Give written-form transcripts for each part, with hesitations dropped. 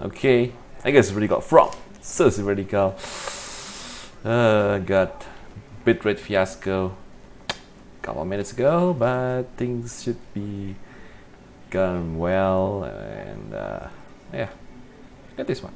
Okay, I guess it's already got frog. So it's already got got bitrate fiasco a couple of minutes ago, but things should be gone well, and yeah, get this one.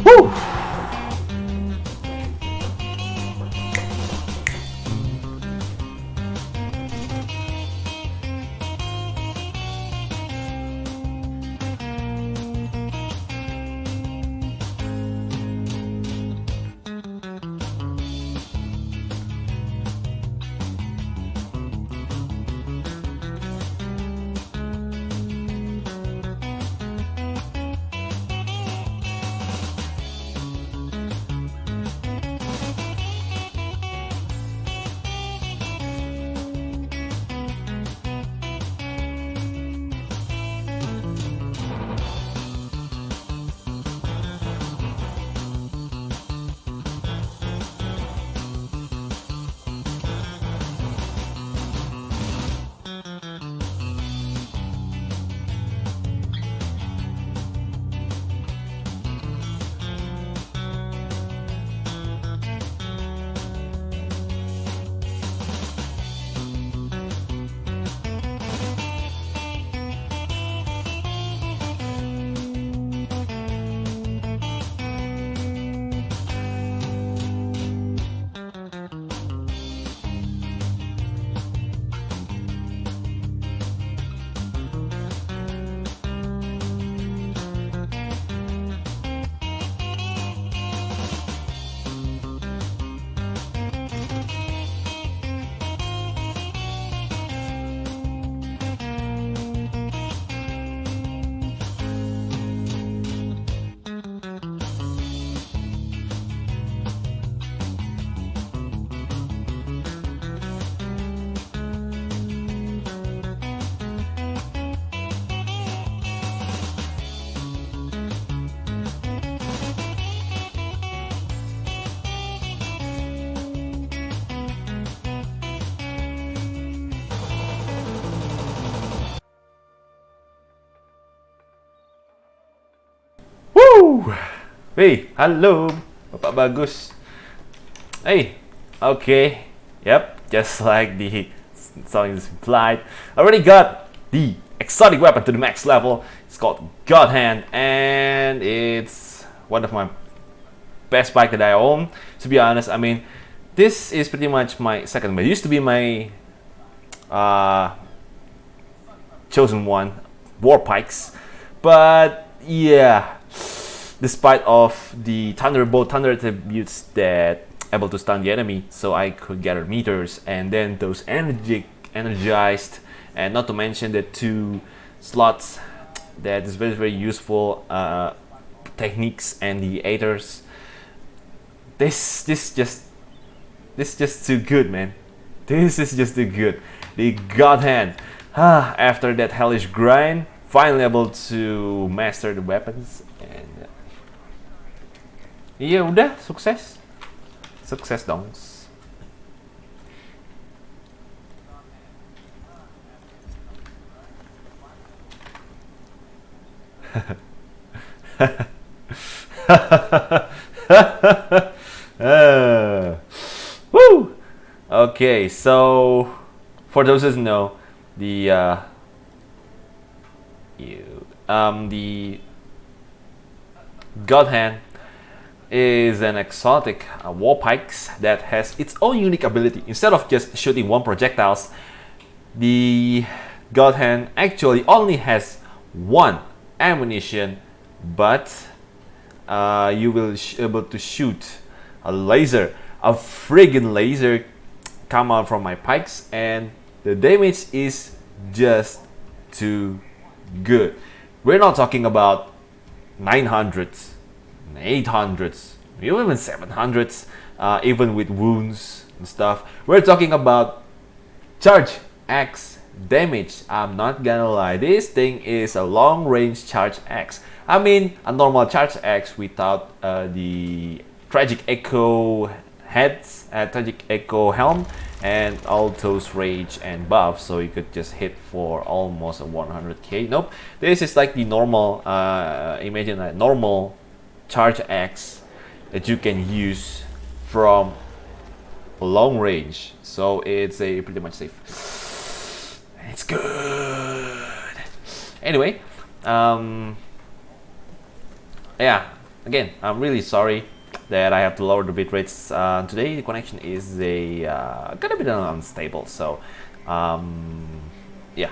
Woo! Woo! Hey, halo, Bapak Bagus. Hey, okay, yep, just like the song is implied. I already got the exotic weapon to the max level. It's called GodHand, and it's one of my best bike that I own. To be honest, I mean, this is pretty much my second. It used to be my chosen one, War Pikes, but yeah. Despite of the thunderbolt thunder attributes that able to stun the enemy, so I could gather meters, and then those energized, and not to mention the 2 slots that is very useful techniques and the aeters. This just too good, man. This is just too good. The GodHand, after that hellish grind, finally able to master the weapons, and iya udah sukses dong. Woo! Okay, so for those who know, the GodHand is an exotic war pikes that has its own unique ability. Instead of just shooting one projectiles, the GodHand actually only has one ammunition, but you will able to shoot a laser a friggin' laser come out from my pikes, and the damage is just too good. We're not talking about 900s, 800s, even 700s, even with wounds and stuff. We're talking about charge X damage. I'm not gonna lie, this thing is a long range charge X. I mean, a normal charge X without the tragic echo heads, tragic echo helm, and all those rage and buffs, so you could just hit for almost a 100k. Nope, this is like the normal, imagine a normal charge X that you can use from long range, so it's a pretty much safe. It's good. Anyway, yeah, again, I'm really sorry that I have to lower the bit rates today. The connection is gonna be unstable, so yeah,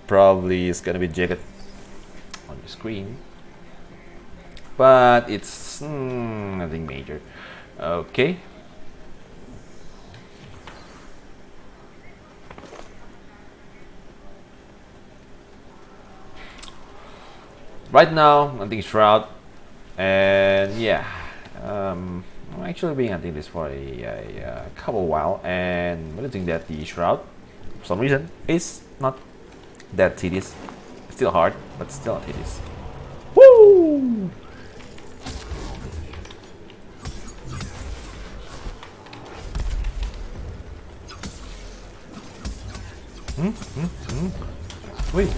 probably it's gonna be jagged on the screen, but it's nothing major. Okay. Right now, hunting Shroud, and yeah, I'm actually been hunting this for a couple while, and noticing that the Shroud, for some reason, is not that tedious. It's still hard, but still not tedious. Woo! Wait.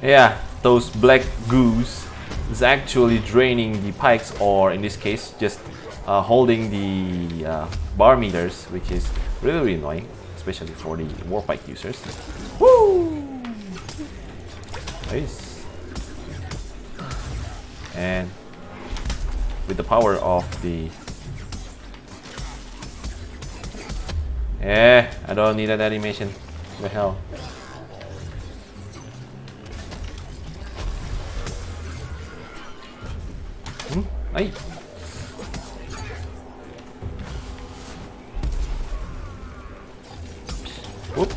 Yeah, those black goose is actually draining the pikes, or in this case, just holding the bar meters, which is really, really annoying, especially for the war pike users. Woo! Nice. And with the power of the... Yeah, I don't need that animation. What the hell? Ay. Whoop.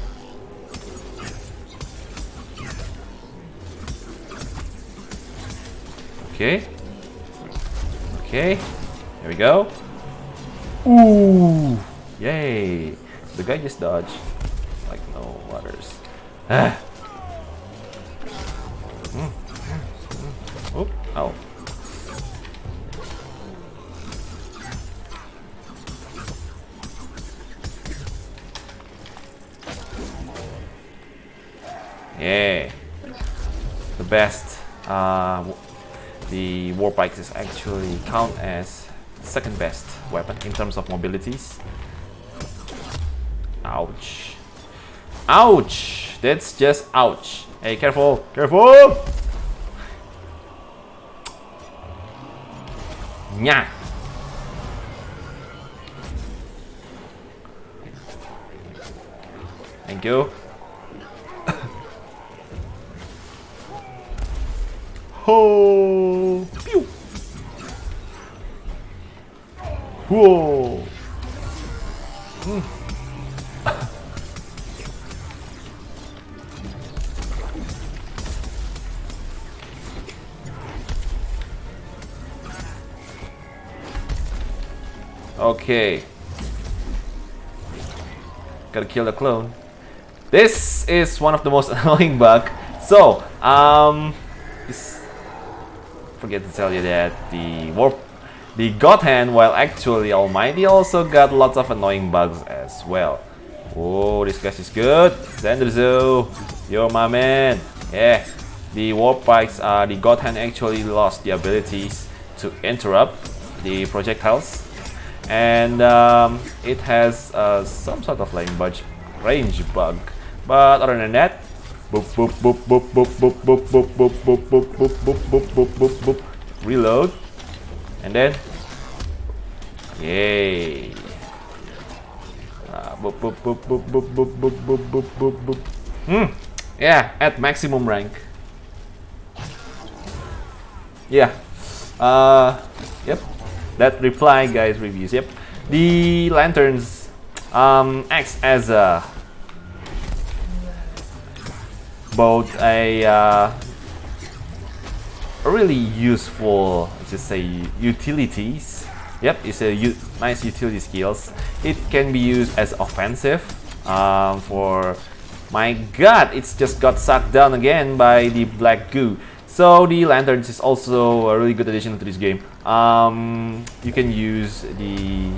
Okay. Okay. Here we go. Ooh. Yay. The guy just dodged like no others. Ah. Oop. Oh. Yeah, the best. The war pikes is actually count as second best weapon in terms of mobilities. Ouch! Ouch! That's just ouch. Hey, careful! Careful! Nya. Thank you. Ho! Pew! Whoa! Okay. Gotta kill the clone. This is one of the most annoying bugs. So, forget to tell you that the GodHand, while actually almighty, also got lots of annoying bugs as well. Oh, this guy is good. Xanderzo, you're my man. Yeah, the warp pikes, the GodHand actually lost the abilities to interrupt the projectiles, and it has some sort of like range bug. But other than that, boop boop boop boop boop boop boop boop boop boop boop boop boop boop boop boop boop. Reload, and then yay! Boop boop boop boop boop boop boop boop boop boop boop. Yeah, at maximum rank. yeah, yep, that reply guys reviews. Yep, the lanterns acts as both a really useful, just say, utilities. Yep, it's a nice utility skills. It can be used as offensive. For my god, it's just got sucked down again by the black goo. So the lanterns is also a really good addition to this game. You can use the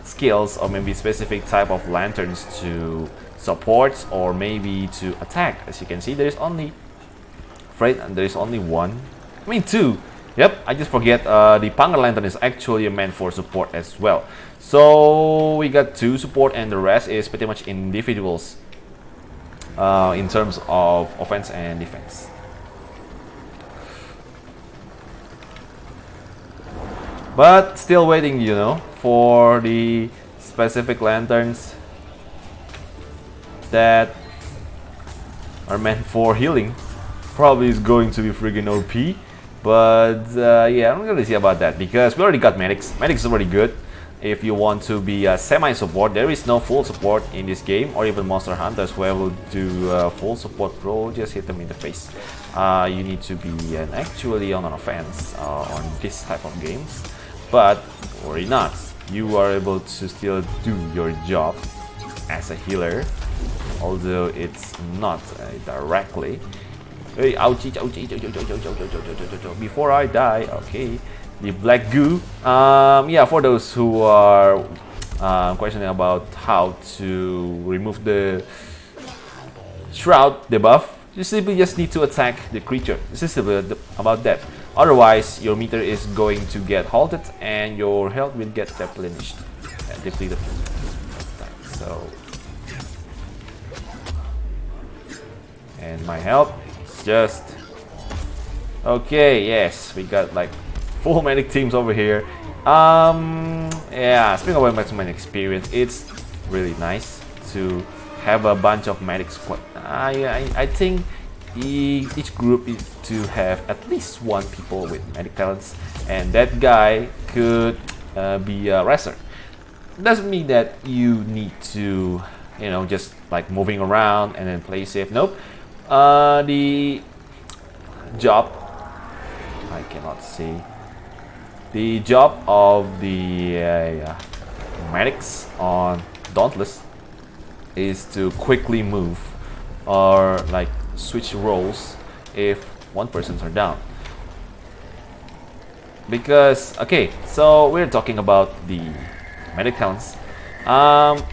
skills or maybe specific type of lanterns to support or maybe to attack. As you can see, there is only one. I mean two. Yep, I just forget the Pangar lantern is actually meant for support as well. So we got 2 support and the rest is pretty much individuals in terms of offense and defense. But still waiting, you know, for the specific lanterns that are meant for healing. Probably is going to be friggin' OP. But yeah, I'm not really see about that because we already got medics. Medics is already good. If you want to be a semi-support, there is no full support in this game, or even Monster Hunters where we'll do full support role. Just hit them in the face. You need to be actually on an offense on this type of games, but worry not. You are able to still do your job as a healer, although it's not directly. Hey, ouchie, ouchie, before I die. Okay, the black goo. Yeah, for those who are questioning about how to remove the Shroud debuff, you simply just need to attack the creature. This is about that. Otherwise, your meter is going to get halted and your health will get replenished and depleted. So, and my health. Just okay. Yes, we got like full medic teams over here. Yeah, speaking about maximum experience, it's really nice to have a bunch of medic squad. I think each group is to have at least 1 people with medic talents, and that guy could be a Razer. Doesn't mean that you need to, you know, just like moving around and then play safe. Nope. The job, I cannot see. The job of the medics on Dauntless is to quickly move or like switch roles if one person's are down. Because okay, so we're talking about the medic talents.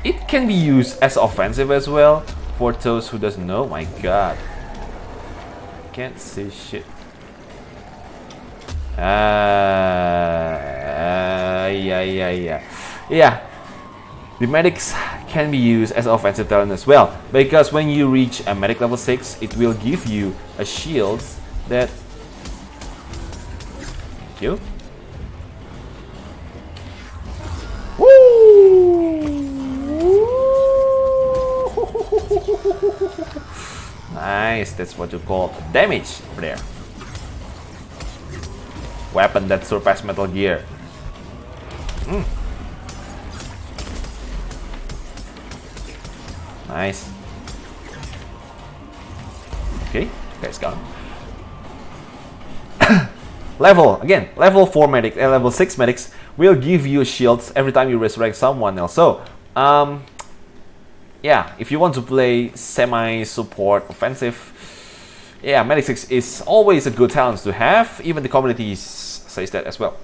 It can be used as offensive as well. For those who doesn't know, my god, can't see shit. Yeah. The medics can be used as offensive talent as well, because when you reach a medic level 6, it will give you a shield that. Thank you. Nice, that's what you call damage there. Weapon that surpass Metal Gear. Nice. Okay, guy's gone. Level 4 medics and level 6 medics will give you shields every time you resurrect someone else. So, yeah, if you want to play semi-support offensive, yeah, Medic 6 is always a good talent to have. Even the community says that as well.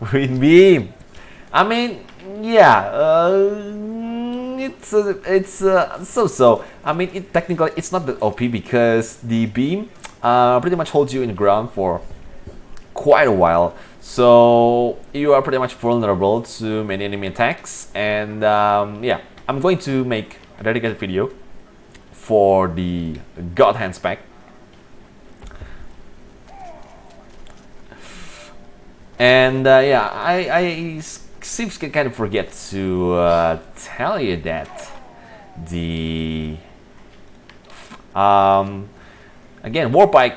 Green beam. I mean, yeah, it's so. I mean, technically it's not that OP because the beam pretty much holds you in the ground for quite a while. So you are pretty much vulnerable to many enemy attacks, and yeah, I'm going to make a dedicated video for the GodHand spec. And yeah, I seems to kind of forget to tell you that the Again, Warpike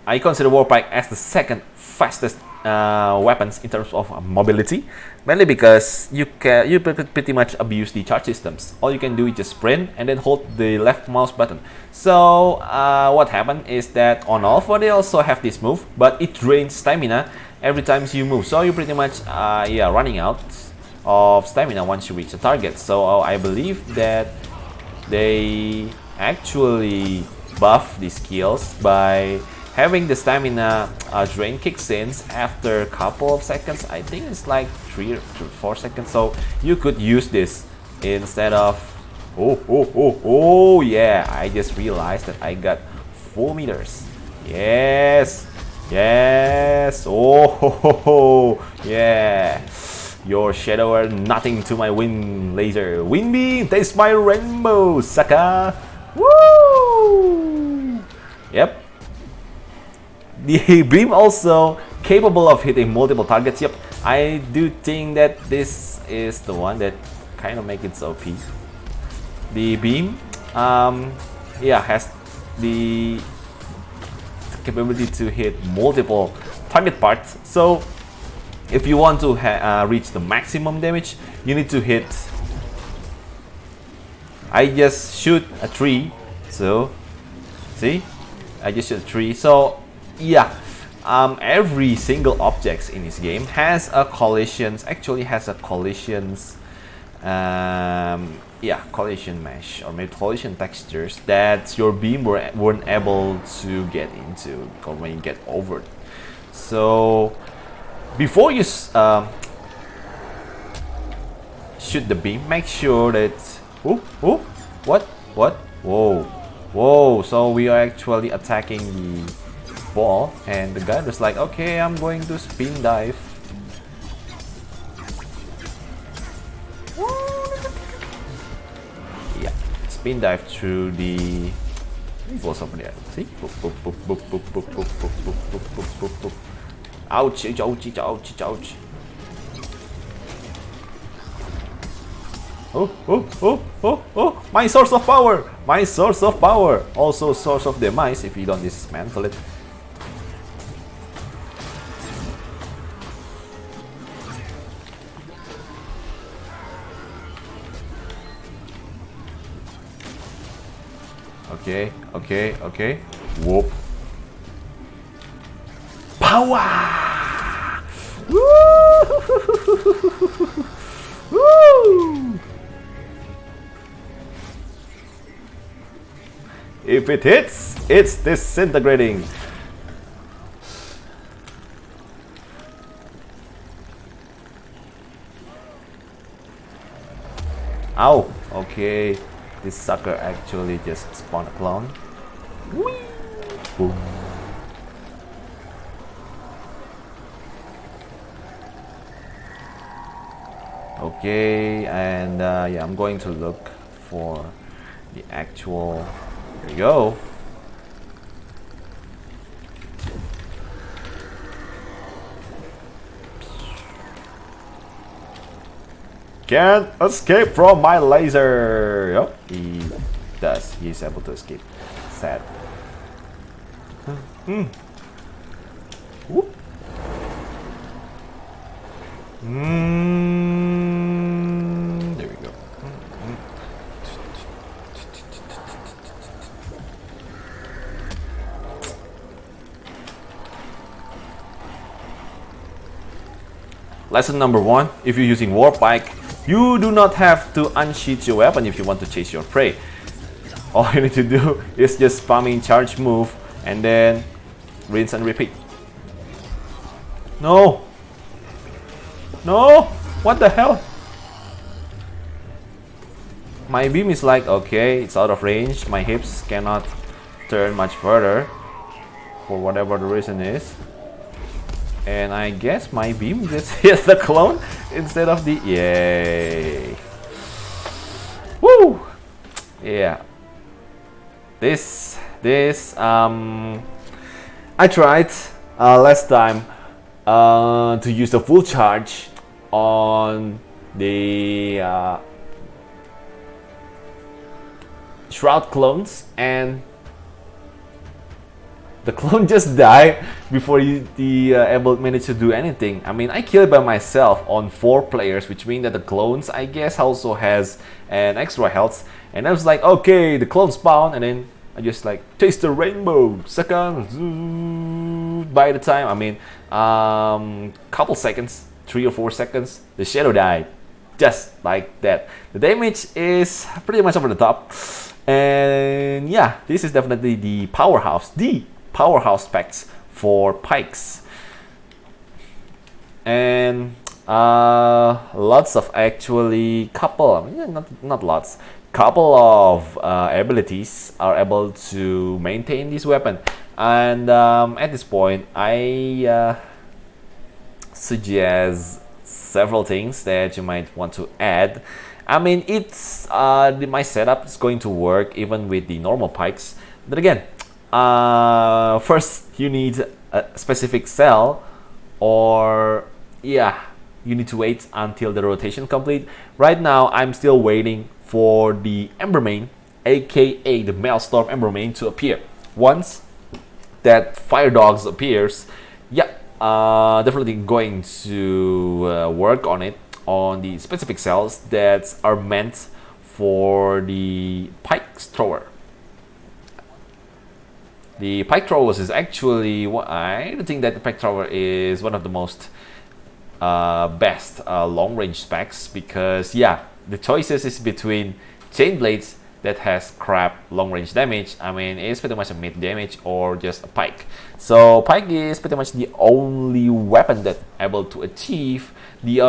I consider Warpike as the second fastest weapons in terms of mobility, mainly because you pretty much abuse the charge systems. All you can do is just sprint and then hold the left mouse button. So what happened is that on Alpha they also have this move, but it drains stamina every time you move. So you pretty much running out of stamina once you reach the target. So I believe that they actually buff these skills by having the stamina drain kicks in after a couple of seconds. I think it's like 3 or 4 seconds. So you could use this instead of oh yeah, I just realized that I got full meters. Yes, oh yeah, your shadow are nothing to my wind laser. Wind beam, taste my rainbow, sucker. Woo! Yep. The beam also capable of hitting multiple targets. Yep, I do think that this is the one that kind of make it so OP. The beam, has the capability to hit multiple target parts. So if you want to reach the maximum damage, you need to hit. I just shoot a tree. So see, I just shoot a tree. So yeah, every single object in this game has a collisions. Actually, has a collisions. Collision mesh or maybe collision textures that your beam weren't able to get into when you get over. So before you shoot the beam, make sure that what? Whoa! So we are actually attacking the ball, and the guy was like, okay, I'm going to spin dive. Yeah, spin dive through the balls over there. See? Ouch! Oh! My source of power! Also source of demise if you don't dismantle it. Okay. Whoop. Power! Woo! If it hits, it's disintegrating. Ow! Okay. This sucker actually just spawned a clone. Whee! Boom. Okay, and I'm going to look for the actual. There we go. Can't escape from my laser. Yep, he does. He's able to escape. Sad. Whoop. There we go. Lesson number 1: if you're using Warpike, you do not have to unsheath your weapon if you want to chase your prey. All you need to do is just spamming charge move and then rinse and repeat. No! What the hell? My beam is like, okay, it's out of range. My hips cannot turn much further for whatever the reason is. And I guess my beam just hits the clone instead of the... Yay! Woo! Yeah. This I tried last time to use the full charge on the Shroud clones, and the clone just died before the able managed to do anything. I mean, I killed by myself on 4 players, which means that the clones, I guess, also has an extra health. And I was like, okay, the clone spawn, and then I just like taste the rainbow. Second, by the time, I mean, couple seconds, 3 or 4 seconds, the shadow died, just like that. The damage is pretty much over the top, and yeah, this is definitely the powerhouse specs for Pikes, and lots of actually couple, I mean, not lots. Couple of abilities are able to maintain this weapon, and at this point I suggest several things that you might want to add. I mean, it's my setup is going to work even with the normal Pikes, but again, first you need a specific cell, or yeah, you need to wait until the rotation complete. Right now I'm still waiting for the Embermane, aka the Maelstrom Embermane, to appear. Once that Fire Dogs appears, yeah, definitely going to work on it, on the specific cells that are meant for the Pike thrower. The Pike thrower is actually, I think that the Pike thrower is one of the most best long range specs, because yeah, the choices is between Chain Blades that has crap long range damage. I mean, it's pretty much a mid damage, or just a Pike. So Pike is pretty much the only weapon that able to achieve the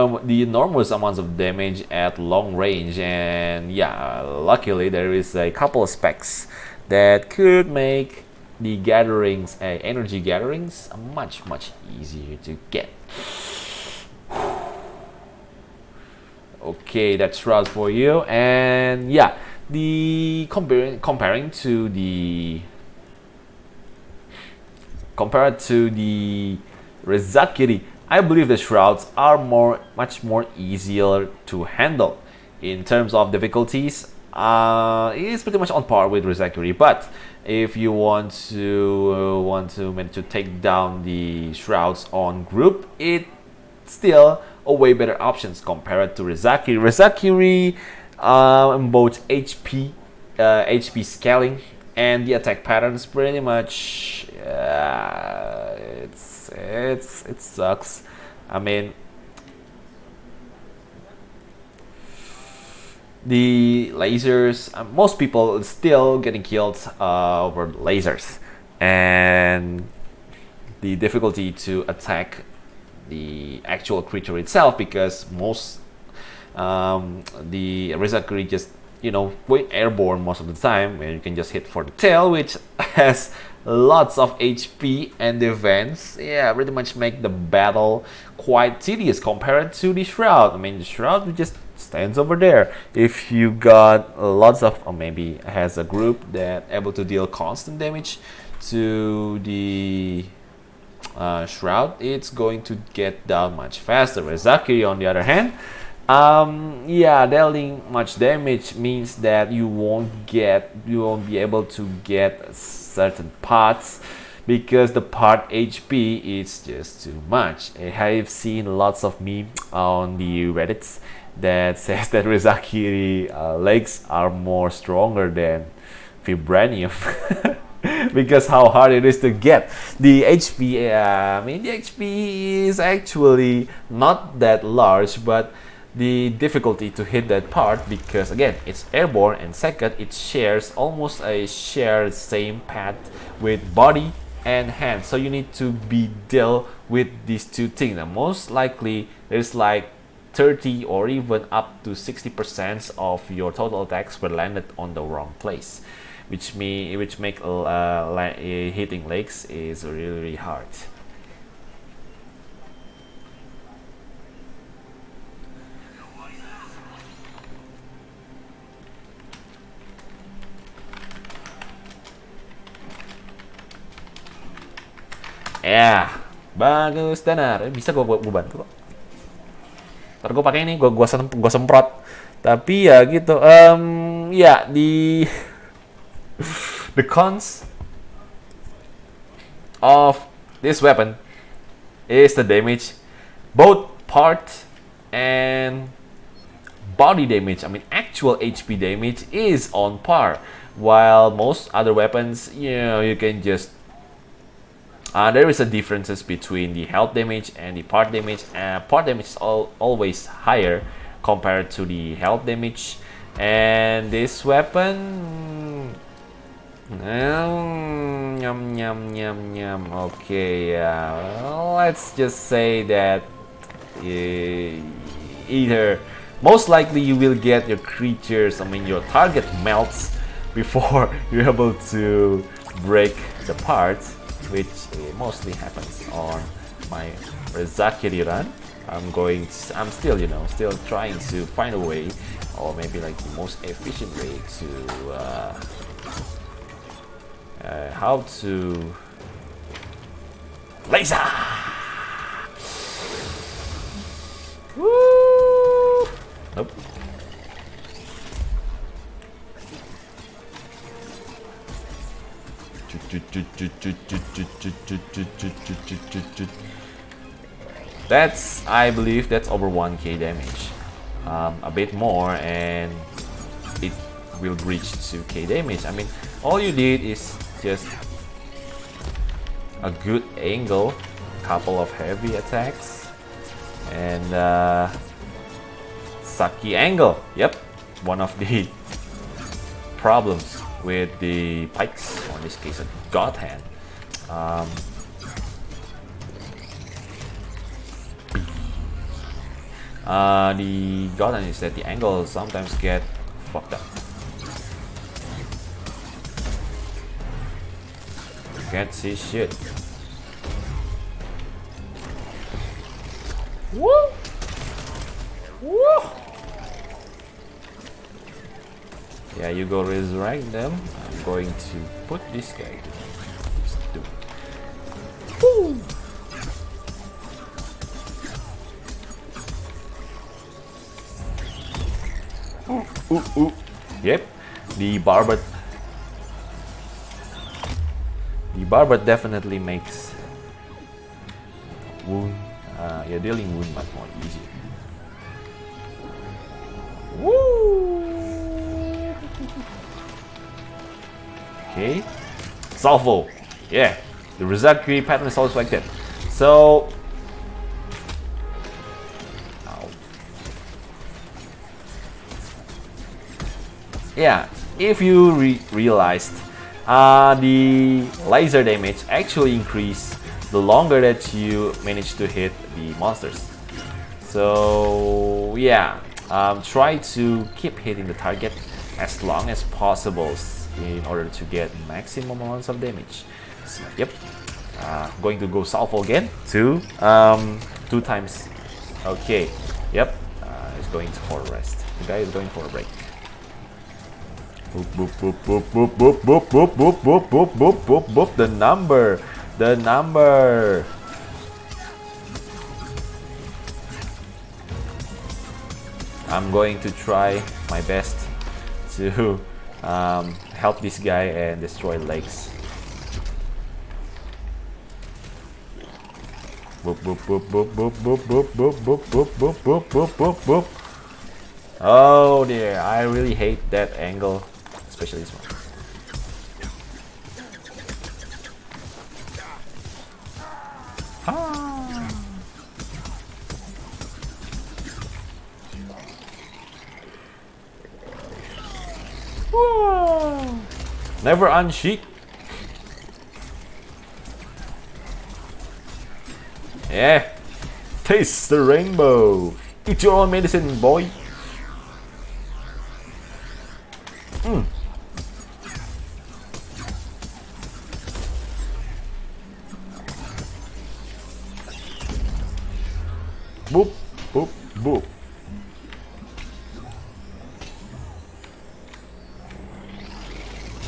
enormous amounts of damage at long range. And yeah, luckily there is a couple of specs that could make the gatherings, energy gatherings, much easier to get. Okay, that's Shroud for you. And yeah, the comparing to the Rezakiri, I believe the Shrouds are much more easier to handle in terms of difficulties. It is pretty much on par with Rezakiri, but if you want to manage to take down the Shrouds on group, it's still a way better options compared to Rezakiri. Rezakiri, both HP scaling and the attack patterns, pretty much it sucks. I mean, the lasers, most people still getting killed over lasers, and the difficulty to attack the actual creature itself, because most the Rezakiri just, you know, airborne most of the time, and you can just hit for the tail, which has lots of HP and defense. Yeah, pretty much make the battle quite tedious compared to the Shroud. I mean, the Shroud just stands over there. If you got lots of, or maybe has a group that able to deal constant damage to the Shroud, it's going to get down much faster. Rezakiri, on the other hand, yeah, dealing much damage means that you won't be able to get certain parts, because the part HP is just too much. I've seen lots of memes on the Reddits that says that Rezakiri legs are more stronger than Vibranium. Because how hard it is to get the HP. I mean, the HP is actually not that large, but the difficulty to hit that part, because again, it's airborne, and second, it shares almost a shared same path with body and hand. So you need to be deal with these two things. And most likely there's like 30 or even up to 60% of your total attacks were landed on the wrong place, which make hitting legs is really hard. Ya, bagus Danar. Bisa gua bantu kok. Ntar gua pakai ini, gua semprot. Tapi ya gitu. Ya, the cons of this weapon is the damage. Both part and body damage, I mean actual HP damage, is on par, while most other weapons, you can just there is a differences between the health damage and the part damage. Part damage is always higher compared to the health damage, and this weapon, yum yum yum yum. Okay, let's just say that either most likely you will get your creatures, I mean your target melts before you're able to break the parts, which mostly happens on my Rezakiri run. I'm still still trying to find a way, or maybe like the most efficient way to how to laser. Woo! Nope. That's, I believe that's over 1k damage. A bit more and it will reach 2k damage. I mean, all you did is just a good angle, couple of heavy attacks, and sucky angle. Yep, one of the problems with the pikes, or in this case a GodHand. The GodHand is that the angles sometimes get fucked up. Can't see shit. Woo! Woo! Yeah, you go resurrect them. I'm going to put this guy to do. Woo! Ooh. Yep, the barber definitely makes wound, dealing wound much more easier. Woo! Okay, salvo. Yeah, the Rezakiri pattern is always like that. So, yeah, if you realized, the laser damage actually increase the longer that you manage to hit the monsters. So yeah, try to keep hitting the target as long as possible in order to get maximum amounts of damage. So, yep, going to go salvo again, two times. Okay, yep, he's going for a rest. The guy is going for a break. Boop, boop, boop, boop, boop, boop, boop, boop, boop, boop, boop, boop, boop, boop. The number. I'm going to try my best to help this guy and destroy legs. Boop, boop, boop, boop, boop, boop, boop, boop, boop, boop, boop, boop, boop, boop, boop. Oh dear, I really hate that angle. Especially this one. Whoa. Never unsheath. Yeah. Taste the rainbow. Eat your own medicine, boy. Boop, boop, boop.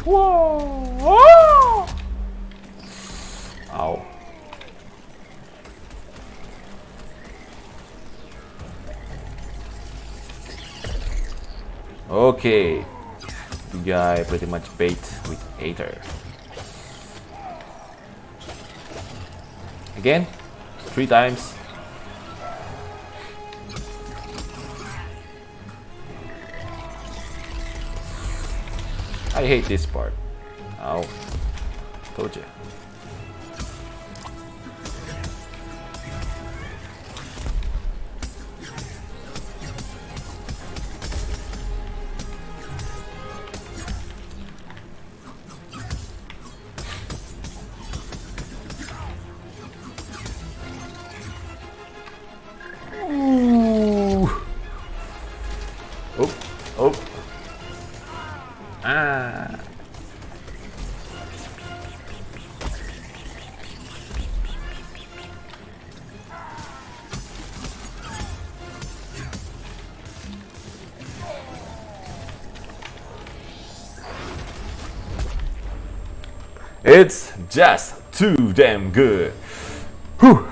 Whoa! Ow. Okay. The guy pretty much bait with Aether. Again, 3 times. I hate this part. Ow. Told you. Ooh. Oh, oh. Ah. It's just too damn good. Whew.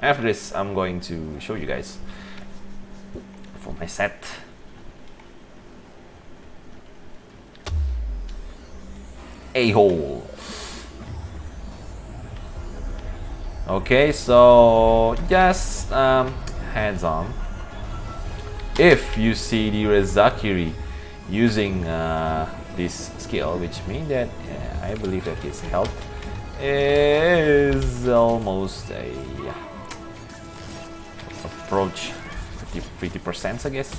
After this, I'm going to show you guys for my set. A-hole. Okay, so just hands on. If you see the Rezakiri using this skill, which means that I believe that his health is almost a approach 50%, I guess.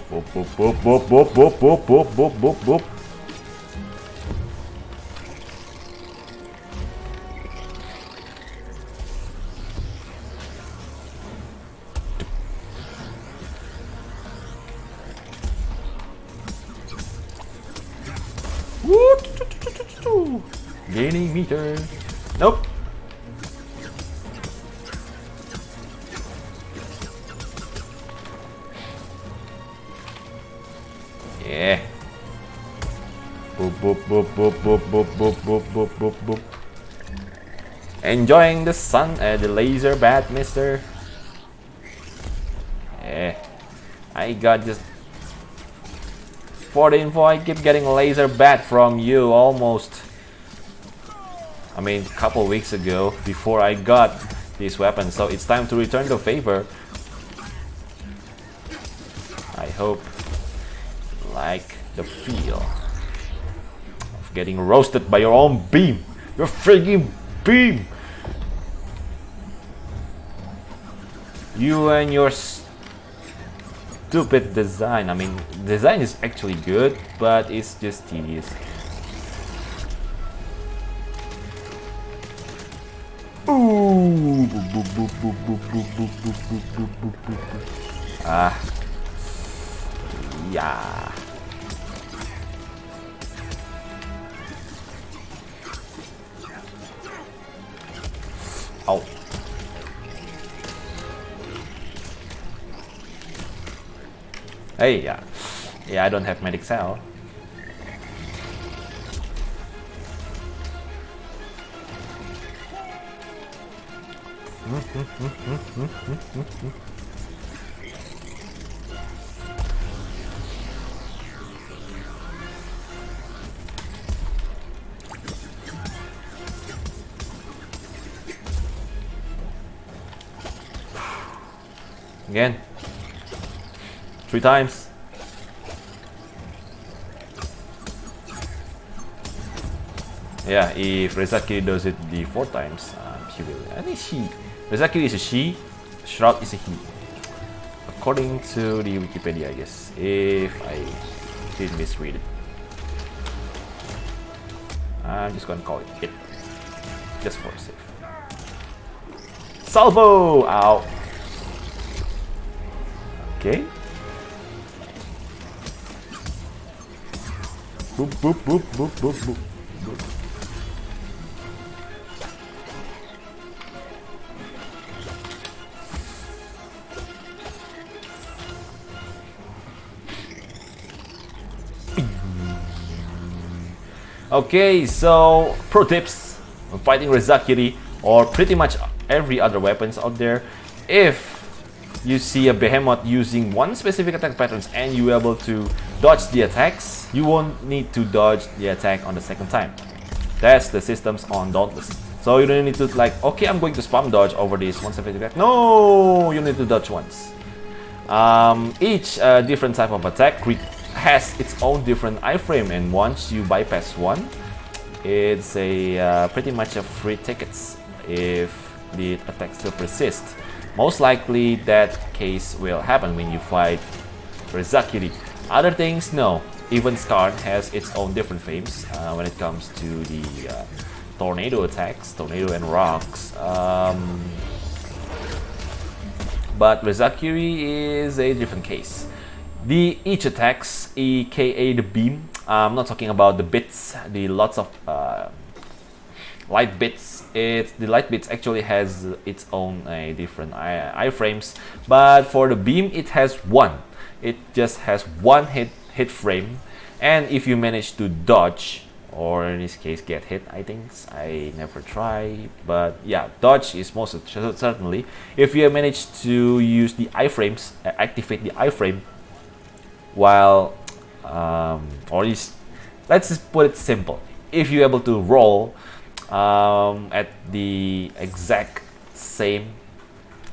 Boop, boop, boop, boop, boop, boop, boop, boop, boop, boop, boop. Gaining meter. Nope. Yeah. Boop, boop, boop, boop, boop, boop, boop, boop, boop, boop, boop. Enjoying the sun, the laser bat, mister. Yeah. I got just for the info, I keep getting laser bat from you almost. I mean, a couple weeks ago before I got this weapon, so it's time to return the favor. I hope you like the feel of getting roasted by your own beam, your freaking beam. You and your stupid design. I mean, design is actually good, but it's just tedious. Ooh. Ah. Yeah. Oh. Hey, yeah. Yeah, I don't have medic cell. Again. 3 times. Yeah, if Rezakiri does it the 4 times, he will. I think she. Rezakiri is a she, Shroud is a he. According to the Wikipedia, I guess. If I didn't misread it. I'm just gonna call it hit. Just for safe. Salvo! Ow! Okay. Boop, boop, boop, boop, boop, boop, boop. Okay, so pro tips on fighting Rezakiri or pretty much every other weapons out there. If you see a Behemoth using one specific attack patterns and you're able to dodge the attacks, you won't need to dodge the attack on the second time. That's the systems on Dauntless. So you don't need to like, okay, I'm going to spam dodge over this one specific attack. No, you need to dodge once. Each different type of attack has its own different iframe, and once you bypass one, it's a pretty much a free tickets if the attack still persists. Most likely that case will happen when you fight Rezakiri. Other things, no. Even Skarn has its own different frames when it comes to the tornado attacks, tornado and rocks. But Rezakiri is a different case. Each attacks, aka the beam. I'm not talking about the bits, the lots of light bits. The light bits actually has its own different iframes, but for the beam it has one. It just has one hit frame, and if you manage to dodge, or in this case get hit, I never try, but yeah, dodge is most certainly. If you manage to use the iframes, activate the iframe, while let's just put it simple. If you're able to roll at the exact same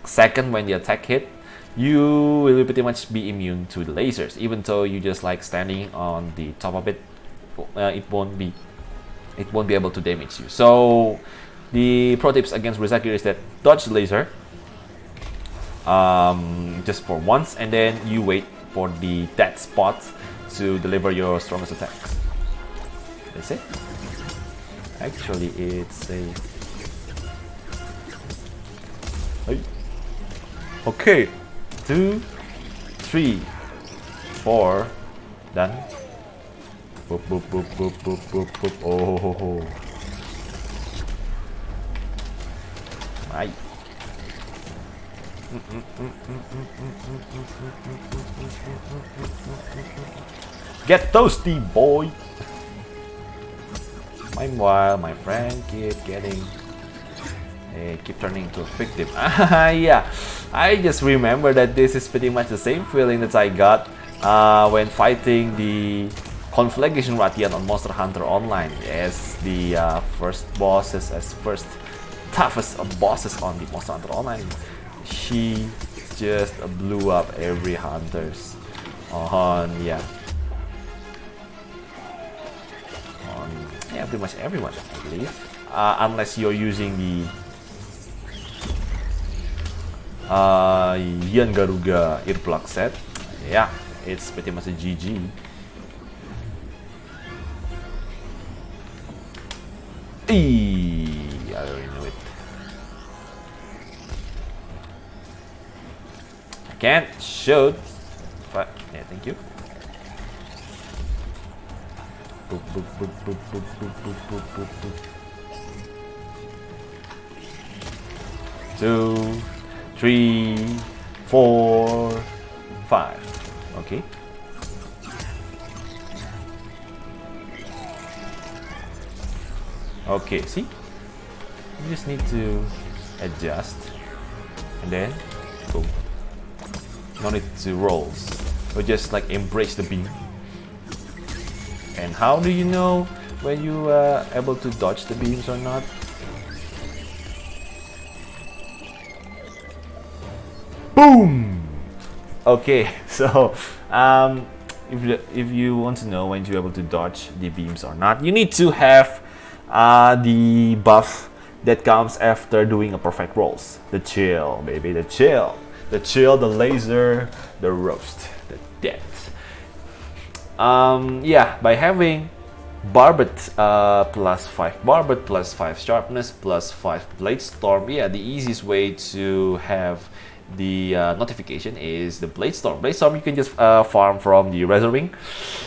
second when the attack hit, you will pretty much be immune to the lasers. Even though you just like standing on the top of it, it won't be able to damage you. So the pro tips against Rezakiri is that dodge the laser just for once, and then you wait for the dead spot to deliver your strongest attacks. That's it. Actually, it's a... Okay, 2, 3, 4, done. Boop, boop, boop, boop, boop, boop, boop. Oh, ho, ho. Right. Get toasty, boy. Meanwhile, my friend keep turning into a victim. Yeah, I just remember that this is pretty much the same feeling that I got when fighting the Conflagration Ratian on Monster Hunter Online as the first toughest of bosses on the Monster Hunter Online. She just blew up every hunters on pretty much everyone, I believe, unless you're using the Yan Garuga earplug set. Yeah, it's pretty much a GG. I already knew it. I can't shoot, but yeah, thank you. Boop, boop, boop, boop, boop, boop, boop, boop, boop, boop. 2, 3, 4, 5. Okay. Okay, see? You just need to adjust and then boom. No need to rolls. Or just like embrace the beam. And how do you know when you are able to dodge the beams or not? Boom! Okay, so if you want to know when you're able to dodge the beams or not, you need to have the buff that comes after doing a perfect rolls. The chill, baby, the chill. The chill, the laser, the roast, the death. Yeah, by having Barbet +5 Barbet, +5 Sharpness, +5 Bladestorm, yeah, the easiest way to have the notification is the Bladestorm. Bladestorm you can just farm from the Razer Wing.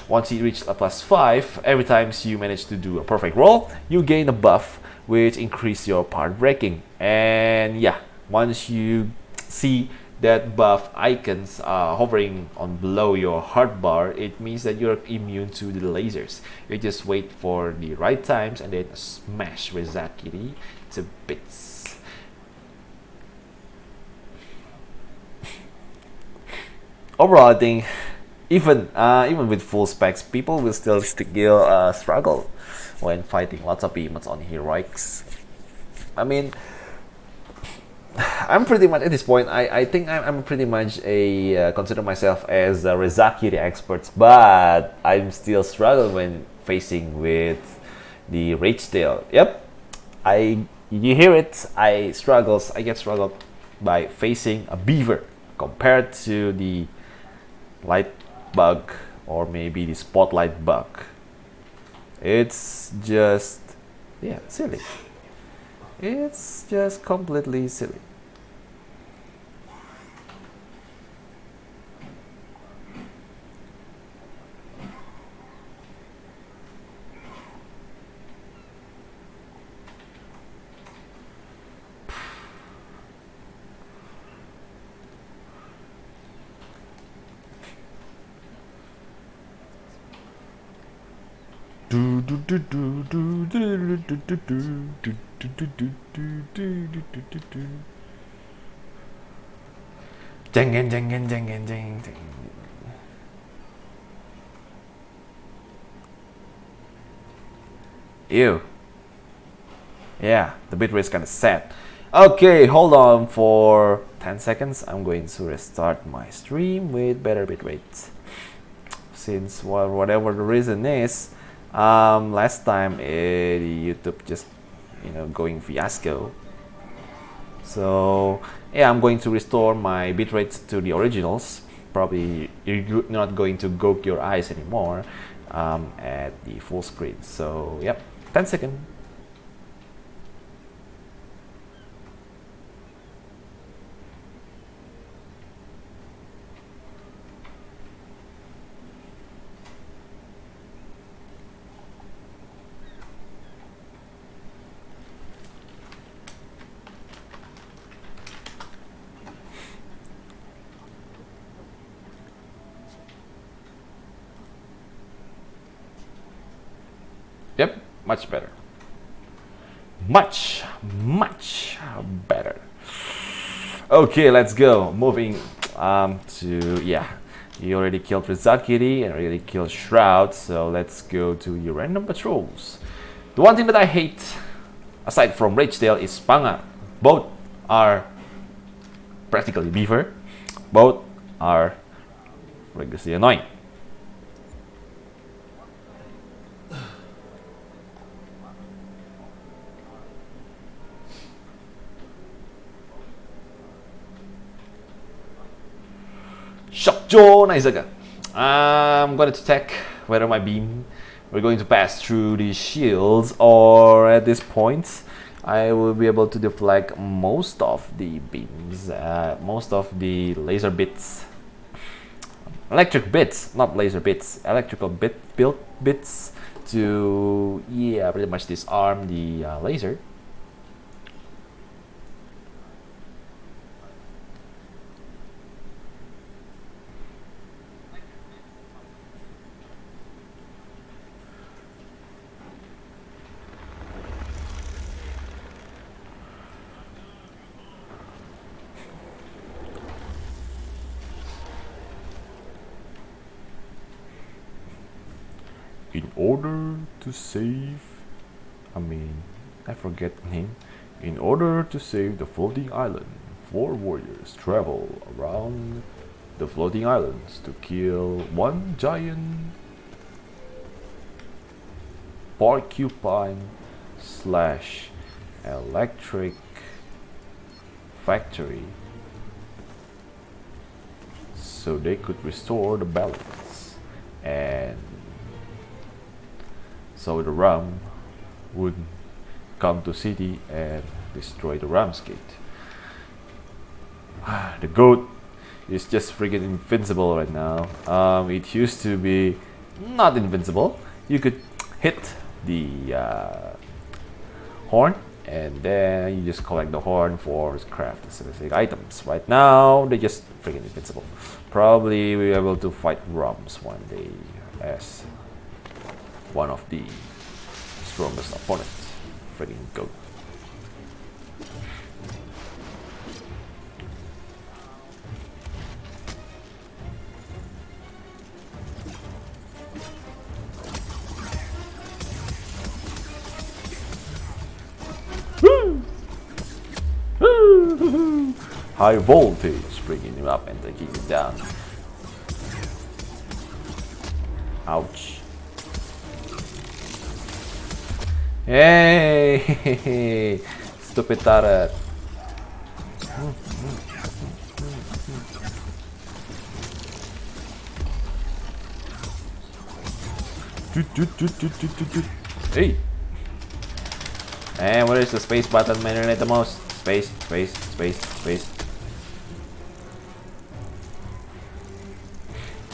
Once you reach a +5, every time you manage to do a perfect roll, you gain a buff which increase your part breaking. And yeah, once you see that buff icons hovering on below your heart bar, it means that you're immune to the lasers. You just wait for the right times and then smash Rezakiri to bits. overall, I think even with full specs, people will still struggle when fighting lots of behemoths on heroics. I mean, I'm pretty much at this point. I think I'm pretty much consider myself as a Rezakiri expert, but I'm still struggling when facing with the Rage Tail. Yep, you hear it. I get struggled by facing a beaver compared to the light bug or maybe the spotlight bug. It's just silly. It's just completely silly. Jeng jeng jeng jeng jeng jeng. Ew. Yeah, the bitrate is kind of sad. Okay, hold on for 10 seconds. I'm going to restart my stream with better bitrate. Since whatever the reason is, last time YouTube just going fiasco. So yeah, I'm going to restore my bitrate to the originals. Probably you're not going to gog your eyes anymore at the full screen. So yep, 10 seconds. Yep, much better. Much better. Okay, let's go. Moving to you already killed Rezakiri and already killed Shroud, so let's go to your random patrols. The one thing that I hate, aside from Rage Tail, is Pangar. Both are practically beaver. Both are ridiculously annoying. Shockjaw Naizaga. I'm going to check whether my beam we're going to pass through the shields, or at this point I will be able to deflect most of the beams, most of the laser bits, electric bits, not laser bits, electrical bits to pretty much disarm the laser. In order to save, I forget the name. In order to save the floating island, 4 warriors travel around the floating islands to kill one giant porcupine / electric factory so they could restore the balance, and so the ram would come to city and destroy the ram's gate. The goat is just freaking invincible right now. It used to be not invincible. You could hit the horn and then you just collect the horn for craft specific items. Right now they're just freaking invincible. Probably we'll be able to fight rams one day as one of the strongest opponents. Freaking goat. High voltage, bringing him up and taking him down. Ouch. Hey, stupid turret. Hey. And where is the space button marinate the most? Space, space, space, space.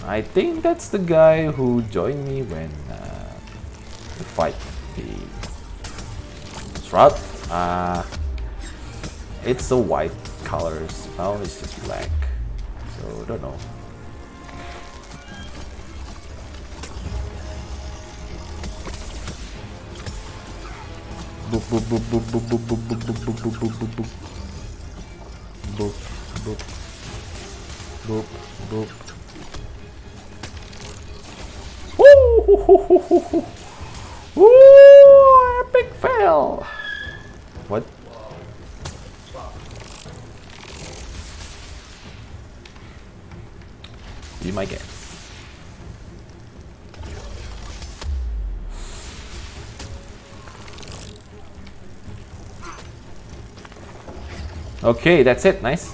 I think that's the guy who joined me when we fight the Shroud. It's the white colors. Now it's just black. So I don't know. Boop boop boop boop boop boop boop boop boop boop boop boop boop boop boop boop boop. Woo! Woo! Epic fail. What? Be my guess. Okay, that's it. Nice.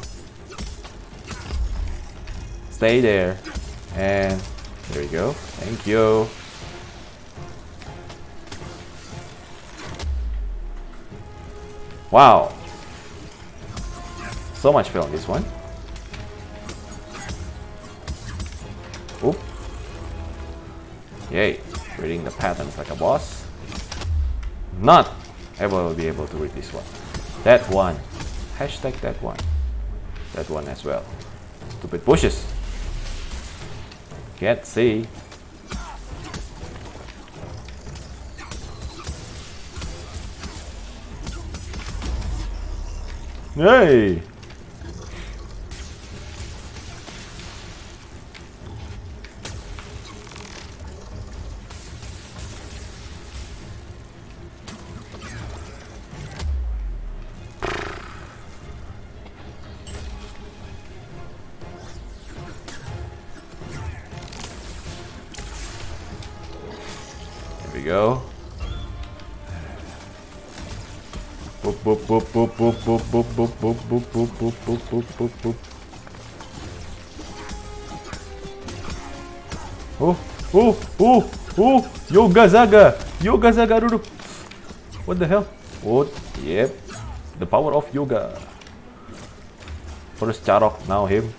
Stay there. And there we go. Thank you. Wow. So much fill on this one. Oop. Yay. Reading the patterns like a boss. Not ever will be able to read this one. That one. Hashtag that one. That one as well. Stupid bushes. Can't see. Hey! There we go. Boop boop boop boop boop boop boop boop boop boop boop boop boop boop boop boop. Oh oh oh oh! Yoga Zaga! Yoga Zaga dulu. What the hell? What? Yep. The power of yoga. First Charok, now him.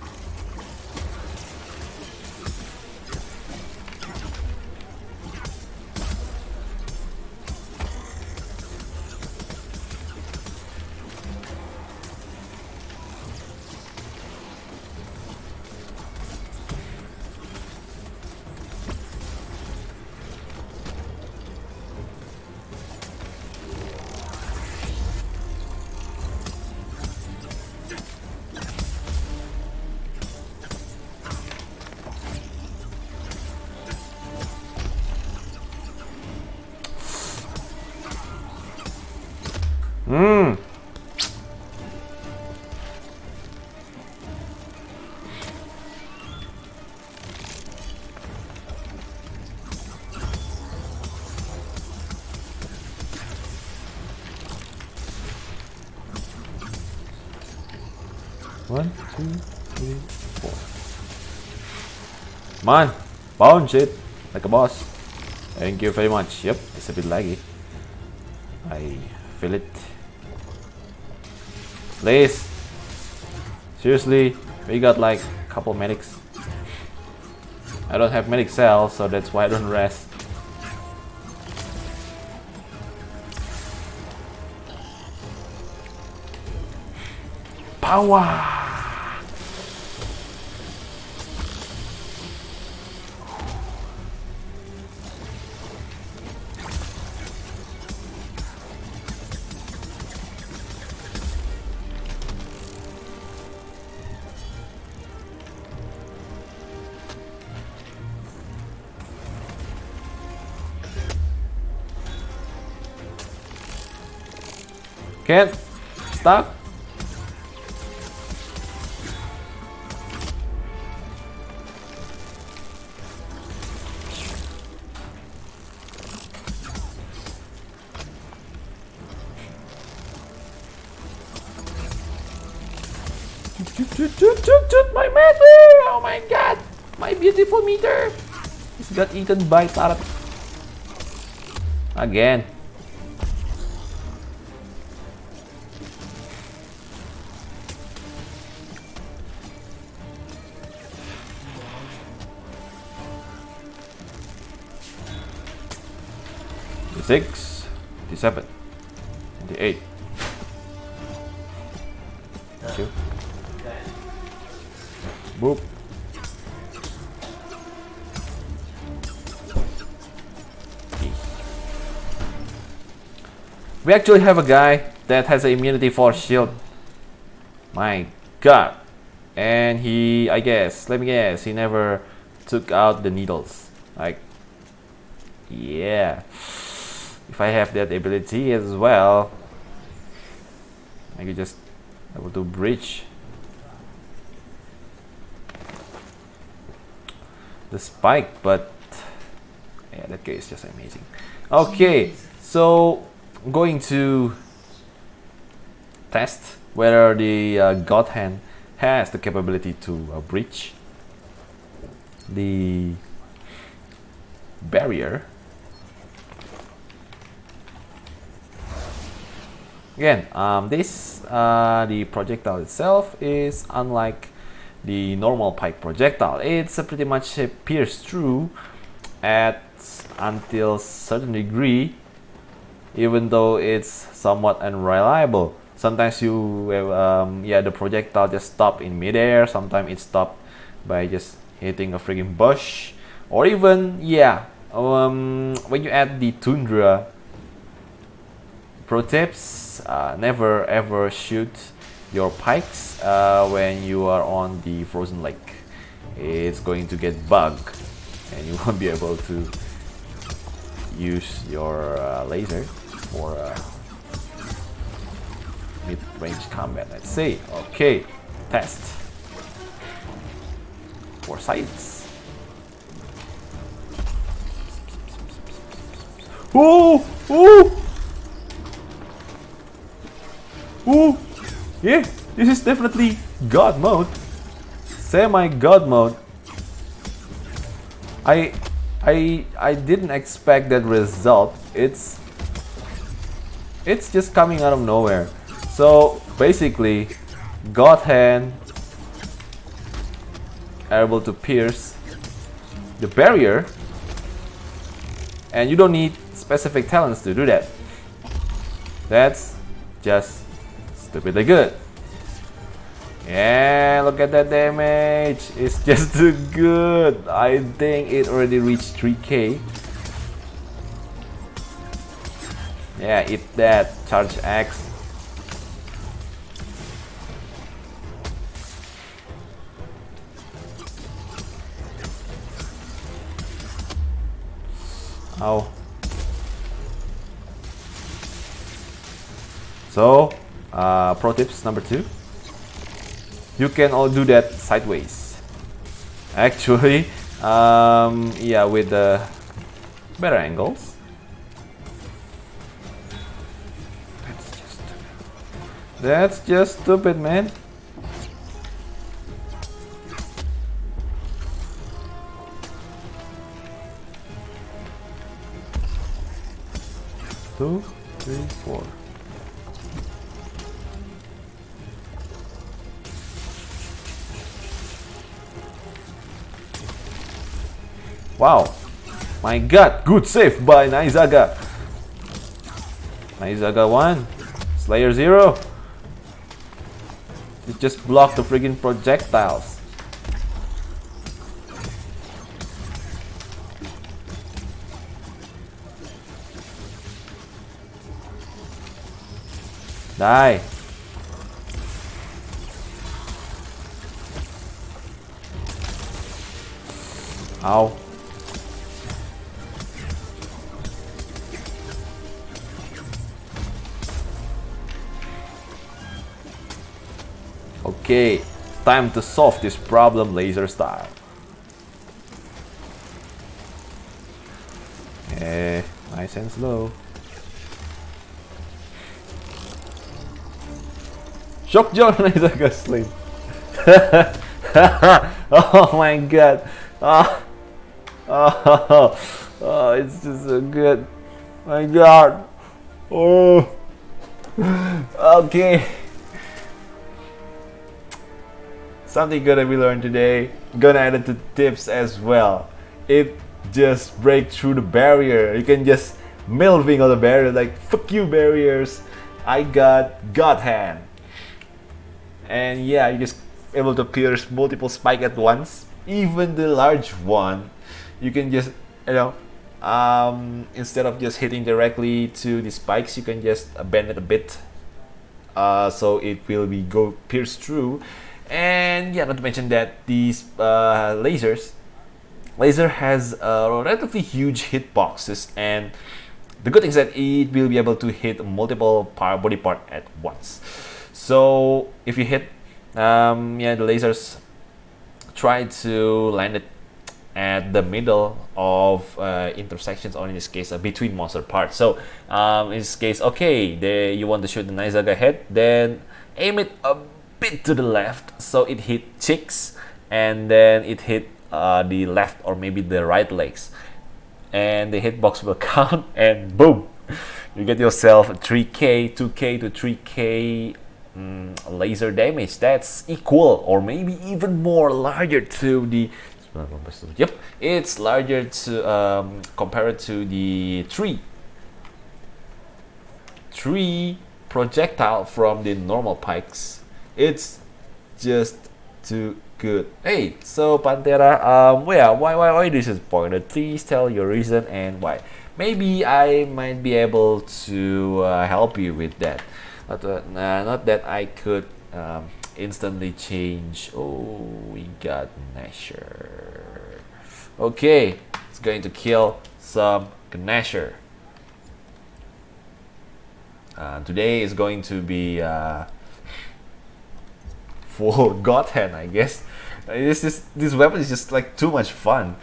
One, two, three, four. Come on, bounce it like a boss. Thank you very much. Yep, it's a bit laggy. I feel it. Please. Seriously, we got like a couple medics. I don't have medic cells, so that's why I don't rest. Power! Can't. Stuck. Shoot, my meter! Oh my god! My beautiful meter! He's got eaten by Tarat. Again. Six, 57, 28. Thank you. Boop. We actually have a guy that has an immunity for shield. My god. And he, let me guess, he never took out the needles. Like, yeah. If I have that ability as well, I could just able to breach the spike, but yeah, that guy is just amazing. Okay, so I'm going to test whether the GodHand has the capability to breach the barrier. Again, the projectile itself is unlike the normal Pike projectile. It's pretty much pierce through until certain degree, even though it's somewhat unreliable. Sometimes the projectile just stop in midair. Sometimes it stop by just hitting a freaking bush, or even when you add the tundra. Pro tips: never ever shoot your pikes when you are on the frozen lake. It's going to get bugged and you won't be able to use your laser for mid-range combat, let's say. Okay, test for sights. Ooh, yeah, this is definitely God mode, semi-God mode. I didn't expect that result. It's just coming out of nowhere. So basically, GodHand are able to pierce the barrier, and you don't need specific talents to do that. That's just stupidly good. Yeah, look at that damage. It's just too good. I think it already reached 3k. Yeah, eat that. Charge X. Ow. So, pro tips number 2. You can all do that sideways. Actually, yeah, with the better angles. That's just stupid, man. Two, three, four. Wow, my god, good save by Naizaga. Naizaga 1, Slayer 0. It just blocked the friggin' projectiles. Die. Ow. Okay, time to solve this problem laser style. Nice and slow. Shock John Naizaga slain. Oh my god. Oh, oh, oh, it's just so good. My god. Oh. Okay. Something good that we learned today. Gonna add it to tips as well. It just breaks through the barrier. You can just milving on the barrier, like fuck you barriers. I got GodHand. And yeah, you just able to pierce multiple spike at once. Even the large one, you can just, you know, instead of just hitting directly to the spikes, you can just bend it a bit, so it will be go pierce through. And yeah, not to mention that these laser has relatively huge hitboxes, and the good thing is that it will be able to hit multiple body part at once. So if you hit, yeah, the lasers try to land it at the middle of intersections, or in this case between monster parts. So in this case, okay, there you want to shoot the Nizaga head, then aim it a bit to the left so it hit cheeks, and then it hit the left or maybe the right legs, and the hitbox will count, and boom, you get yourself 3k 2k to 3k laser damage. That's equal or maybe even more larger to the, yep, it's larger to compared to the three projectile from the normal pikes. It's just too good. Hey, so Pantera, yeah, why this is pointed? Please tell your reason and why. Maybe I might be able to help you with that. Not that I could instantly change. Oh, we got Gnasher. Okay, it's going to kill some Gnasher. Today is going to be full GodHand, I guess. This weapon is just like too much fun.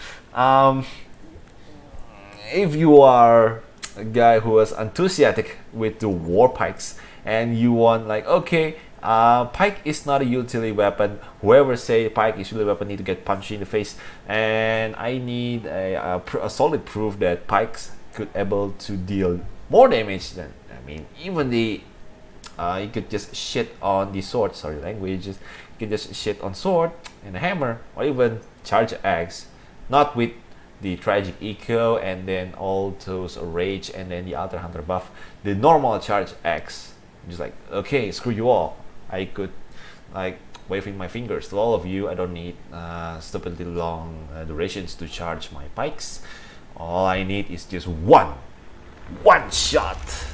If you are a guy who is enthusiastic with the war pikes, and you want like, okay, Pike is not a utility weapon. Whoever say Pike is a utility weapon need to get punched in the face, and I need a solid proof that Pikes could able to deal more damage than, I mean, even the you could just shit on the sword. Sorry, languages. You can just shit on sword and a hammer, or even charge axe. Not with the tragic eco and then all those rage and then the other hunter buff. The normal charge axe, just like, okay, screw you all. I could like waving my fingers to all of you. I don't need stupidly long durations to charge my pikes. All I need is just one shot,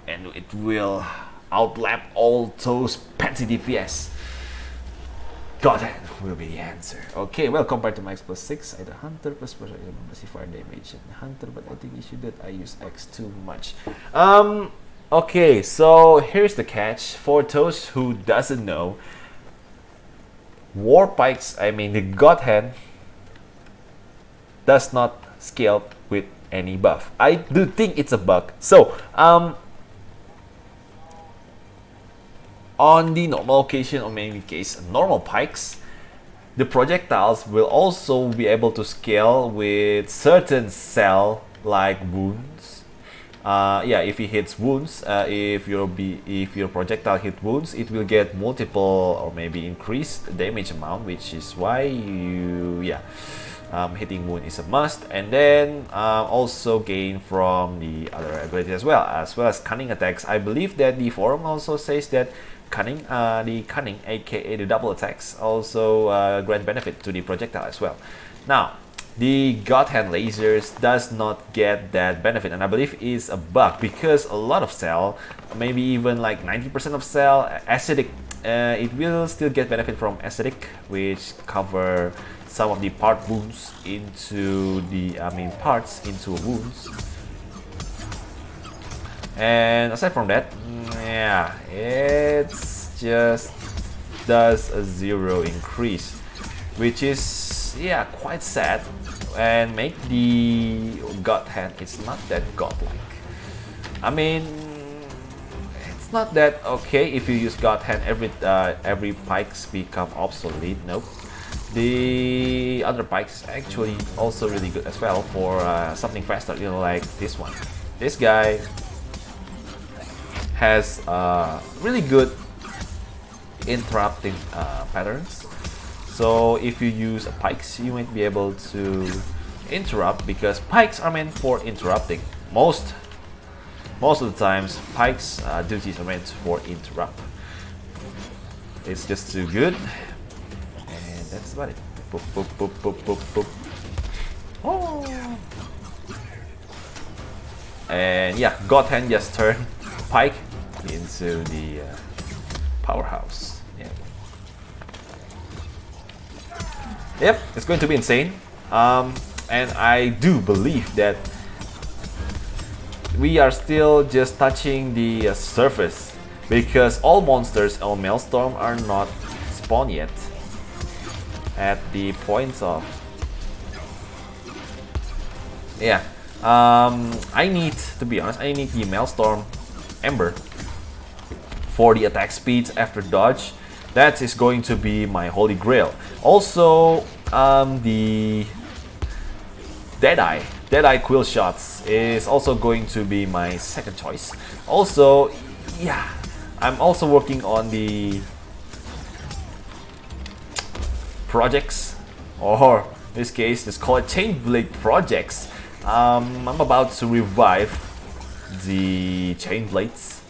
and it will outlap all those fancy DPS. GodHand will be the answer. Okay, well, compared to Max +6, either Hunter plus fire damage and Hunter, but I think issue that I use X too much. Okay, so here's the catch. For those who doesn't know, War Pikes, I mean the GodHand, does not scale with any buff. I do think it's a bug. So, on the normal occasion, or maybe case normal pikes, the projectiles will also be able to scale with certain cell like wounds. Yeah, if it hits wounds, if your projectile hit wounds, it will get multiple or maybe increased damage amount, which is why you, yeah, hitting wound is a must. And then also gain from the other abilities as well as cunning attacks. I believe that the forum also says that cunning, the cunning, aka the double attacks, also grant benefit to the projectile as well. Now, the GodHand lasers does not get that benefit, and I believe is a bug because a lot of cell, maybe even like 90% of cell, acidic, it will still get benefit from acidic, which cover some of the part wounds into the parts into wounds. And aside from that, yeah, it's just does a 0 increase, which is, yeah, quite sad, and make the GodHand, it's not that godlike. I mean, it's it's not that okay if you use GodHand every pikes become obsolete. Nope. The other pikes actually also really good as well for something faster, you know, like this one. This guy has really good interrupting patterns. So if you use pikes, you might be able to interrupt, because pikes are meant for interrupting. Most of the times, pikes duties are meant for interrupt. It's just too good. That's about it. Boop, boop, boop, boop, boop, boop. Oh. And yeah, GodHand just turned Pike into the powerhouse. Yeah. Yep, it's going to be insane. And I do believe that we are still just touching the surface, because all monsters on Maelstrom are not spawned yet. At the points of, yeah, I need, to be honest, I need the Maelstrom Ember for the attack speeds after dodge. That is going to be my holy grail. Also, the Deadeye Quill Shots is also going to be my second choice. Also, yeah, I'm also working on the projects, or in this case, let's call it Chainblade projects. I'm about to revive the Chainblades.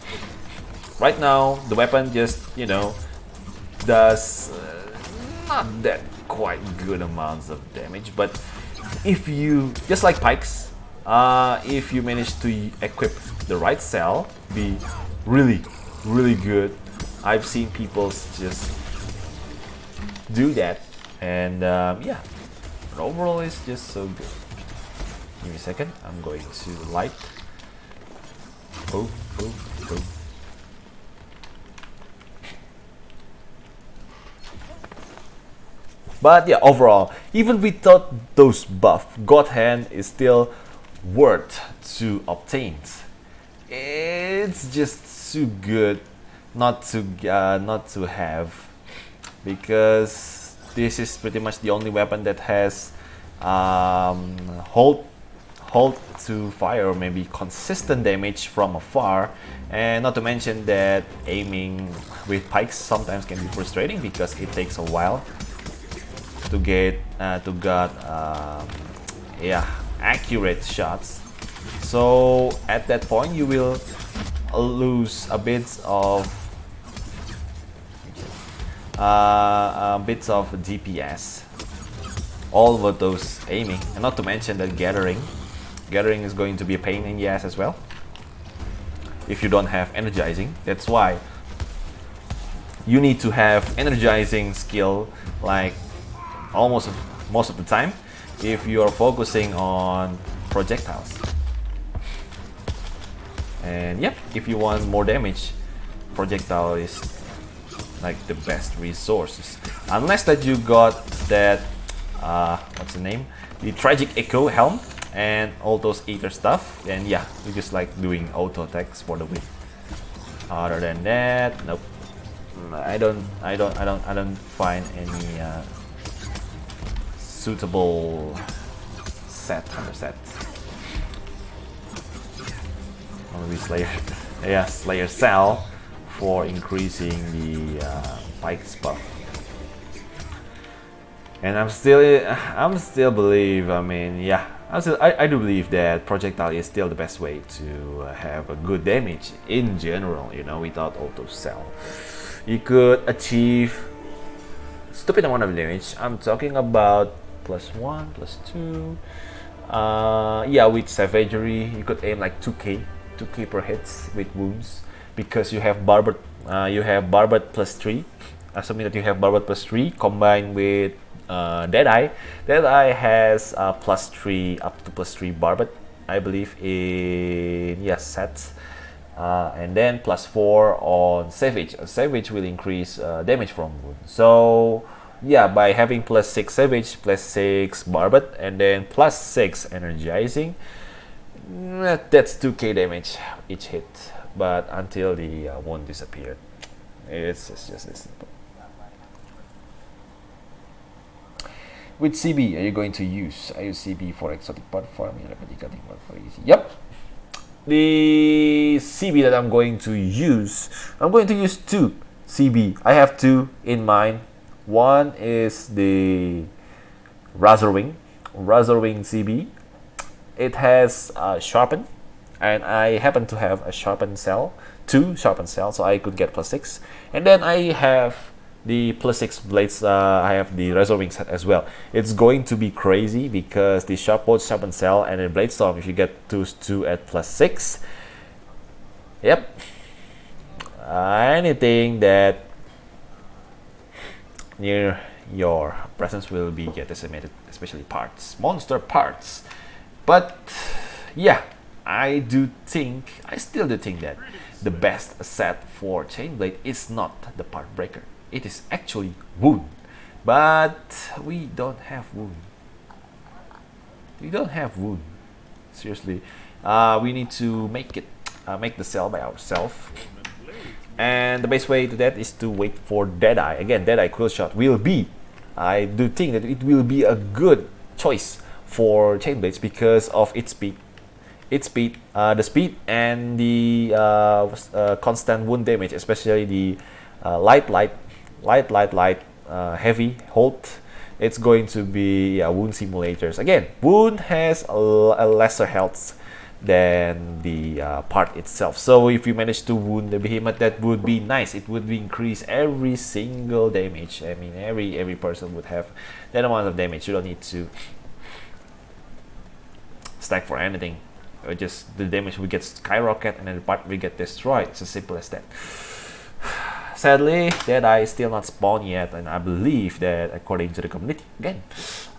Right now, the weapon just, you know, does not that quite good amounts of damage, but if you, just like pikes, if you manage to equip the right cell, be really good. I've seen people just do that. And yeah, but overall it's just so good. Give me a second, I'm going to light. Oh. But yeah, overall, even without those buff, GodHand is still worth to obtain. It's just too good not to have, because this is pretty much the only weapon that has hold to fire, or maybe consistent damage from afar. And not to mention that aiming with pikes sometimes can be frustrating, because it takes a while to get accurate shots. So at that point you will lose a bit of DPS all over those aiming, and not to mention that gathering is going to be a pain in the ass as well if you don't have energizing. That's why you need to have energizing skill, like most of the time, if you are focusing on projectiles. And yep, if you want more damage, projectile is like the best resources, unless that you got that what's the name, the Tragic Echo helm and all those ether stuff. And yeah, you just like doing auto attacks for the win. Other than that, nope. I don't find any suitable set. Only Slayer Cell for increasing the Pike's buff. And I'm still believe, I mean, yeah, I do believe that projectile is still the best way to have a good damage in general, you know, without auto cell. You could achieve stupid amount of damage. I'm talking about +1, +2. Yeah, with savagery, you could aim like 2k per hits with wounds, because you have barbed +3. Assuming that you have barbed +3 combined with Deadeye. Deadeye has +3 up to +3 barbed, I believe, in sets. And then +4 on Savage. Savage will increase damage from wound. So yeah, by having +6 Savage, +6 Barbed, and then +6 Energizing, that's 2k damage each hit. but until the wound disappeared. It's just this simple. Which CB are you going to use? I use CB for exotic part farming, remedy cutting part for easy. Yep. The CB that I'm going to use two CB. I have two in mind. One is the Razer Wing CB. It has sharpen, and I happen to have a sharpen cell, two sharpen cells, so I could get +6. And then I have the +6 blades. I have the Razer Wing set as well. It's going to be crazy because the both sharpen cell and then Bladestorm, if you get those two at +6, yep, anything that near your presence will be get decimated, especially parts, monster parts. But yeah, I still do think that the best set for Chainblade is not the part breaker. It is actually wound, but we don't have wound. Seriously, we need to make the cell by ourselves. And the best way to that is to wait for Deadeye. Again, Deadeye Quill Shot will be, I do think that it will be a good choice for Chainblades because of its speed. The speed and the constant wound damage, especially the light, heavy hold. It's going to be wound simulators. Again, wound has a lesser health than the part itself. So if you manage to wound the Behemoth, that would be nice. It would increase every single damage. I mean, every person would have that amount of damage. You don't need to stack for anything. Just the damage will get skyrocket and then the part will get destroyed. It's as simple as that. Sadly, Deadeye is still not spawned yet, and I believe that according to the community, again,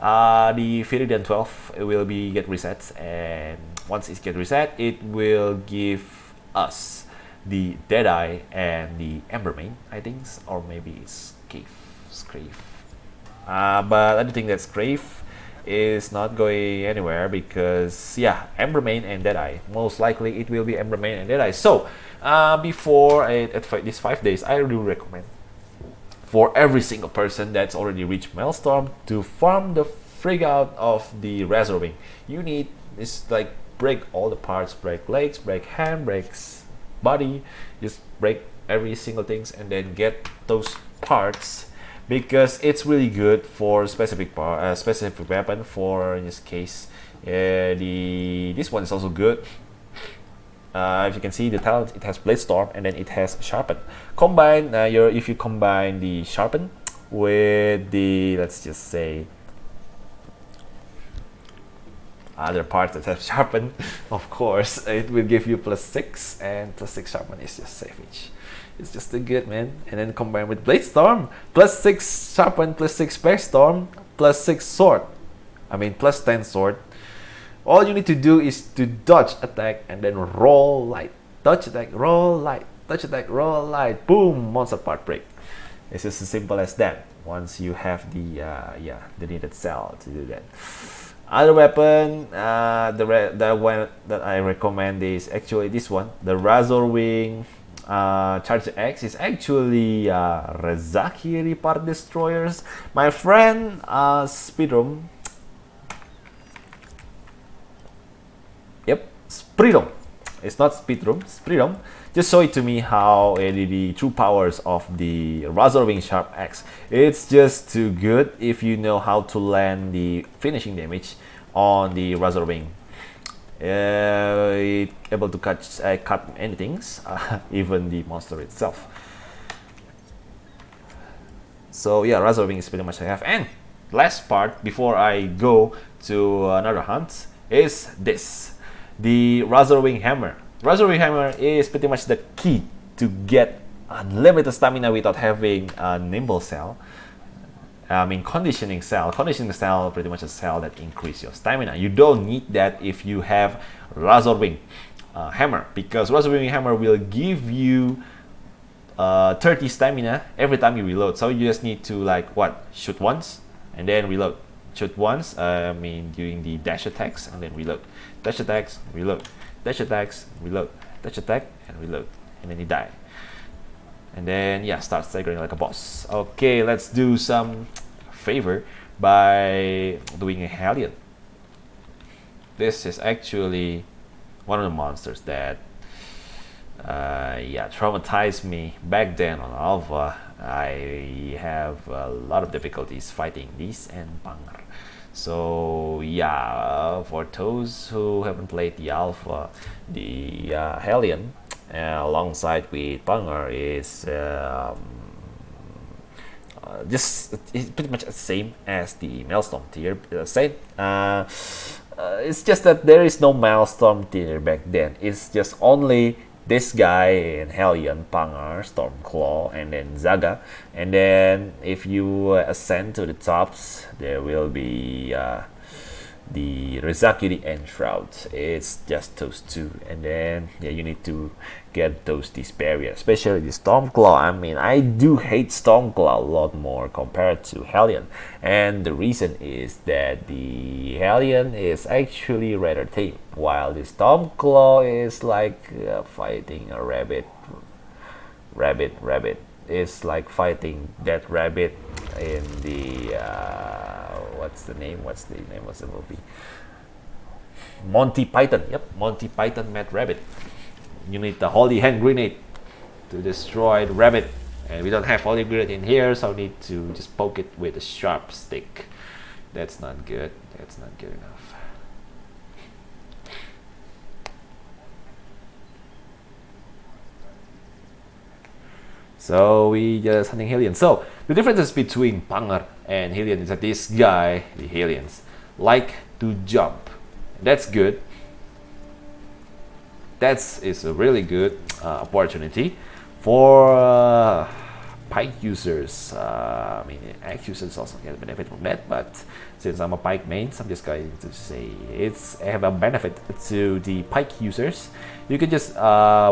the Viridian 12 will be get reset, and once it get reset, it will give us the Deadeye and the Embermane, I think, or maybe it's Scrave. But I do think that Scrave is not going anywhere because yeah, Embermane and Deadeye. Most likely it will be Embermane and Deadeye. So before these 5 days, I do recommend for every single person that's already reached Maelstrom to farm the frig out of the Razer Wing. You need is like break all the parts, break legs, break hand, breaks body, just break every single things and then get those parts, because it's really good for specific weapon. For in this case, this one is also good. If you can see the talent, it has Bladestorm and then it has Sharpen. Combine if you combine the Sharpen with the, let's just say, other parts that have Sharpen, of course, it will give you +6, and +6 Sharpen is just savage. It's just too good, man. And then combined with Bladestorm, +6 Sharpen, +6 Bladestorm, +6 Sword. I mean, +10 Sword. All you need to do is to dodge attack and then roll light. Dodge attack, roll light. Dodge attack, roll light. Boom! Monster part break. It's just as simple as that. Once you have the needed cell to do that. Other weapon, the one that I recommend is actually this one, the Razer Wing Charger X. Is actually Rezakiri part destroyers. My friend Speedrum. Yep, Speedrum. It's not Speedrum, Speedrum. Just show it to me how the true powers of the Razer Wing Sharp X. It's just too good if you know how to land the finishing damage on the Razer Wing. It's able to cut anything, even the monster itself. So yeah, Razer Wing is pretty much I have. And last part before I go to another hunt is this. The Razer Wing Hammer. Razer Wing Hammer is pretty much the key to get unlimited stamina without having a nimble cell. I mean, conditioning cell. Conditioning cell pretty much a cell that increase your stamina. You don't need that if you have Razer Wing Hammer, because Razer Wing Hammer will give you 30 stamina every time you reload. So you just need to shoot once and then reload. Shoot once, I mean doing the dash attacks and then reload. Dash attacks, reload. Dash attacks, reload. touch attack, and reload, and then he die. And then yeah, start staggering like a boss. Okay, let's do some favor by doing a Hellion. This is actually one of the monsters that yeah, traumatized me back then on Alpha. I have a lot of difficulties fighting these and Pangar. So yeah, for those who haven't played the Alpha, the Hellion alongside with Pangar is just it's pretty much the same as the Maelstrom tier. Same. It's just that there is no Maelstrom tier back then. It's just only this guy in Hellion, Pangar, Stormclaw, and then Zaga. And then if you ascend to the tops, there will be the Rezakiri and Shroud. It's just those two, and then yeah, you need to get these barriers, especially the Stormclaw. I mean, I do hate Stormclaw a lot more compared to Hellion, and the reason is that the Hellion is actually rather tame, while the Stormclaw is like fighting a rabbit. It's like fighting that rabbit in the what's the name of the movie? Monty Python. Yep, Monty Python Mad Rabbit. You need the holy hand grenade to destroy the rabbit, and we don't have holy grenade in here, so I need to just poke it with a sharp stick. That's not good. That's not good enough. So we just hunting Hellion. So the differences between Pangar and Hellion is that this guy, the Hellions, like to jump. That's good. That is a really good opportunity for Pike users. I mean, Axe users also get a benefit from that, but since I'm a Pike main, so I'm just going to say it's have a benefit to the Pike users. You can just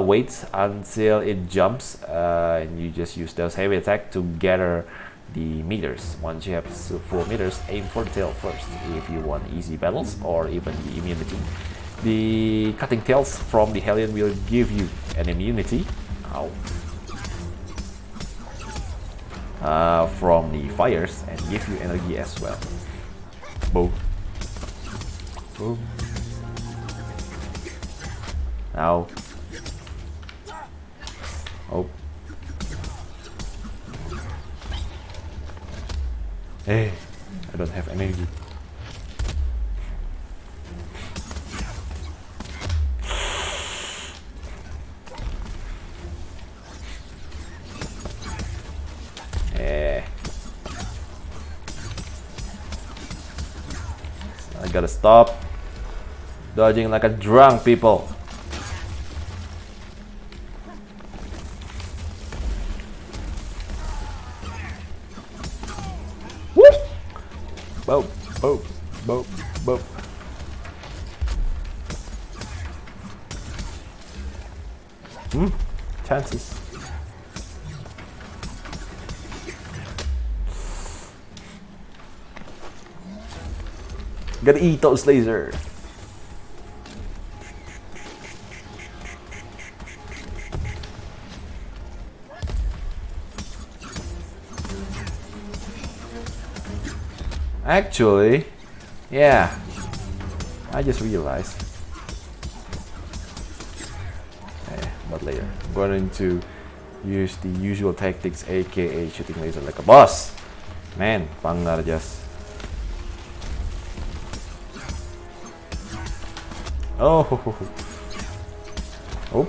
wait until it jumps, and you just use those heavy attack to gather the meters. Once you have 4 meters, aim for the tail first if you want easy battles or even the immunity. The cutting tails from the Hellion will give you an immunity from the fires and give you energy as well. Boom. Boom. Now. Oh. Hey, I don't have energy. I gotta stop dodging like a drunk, people. Woo! Boop, boop, boop, boop. Chances. Gotta eat those laser. Actually, yeah, I just realized. But later, I'm going to use the usual tactics, aka shooting laser like a boss. Man, Pangar just. Oh, oh,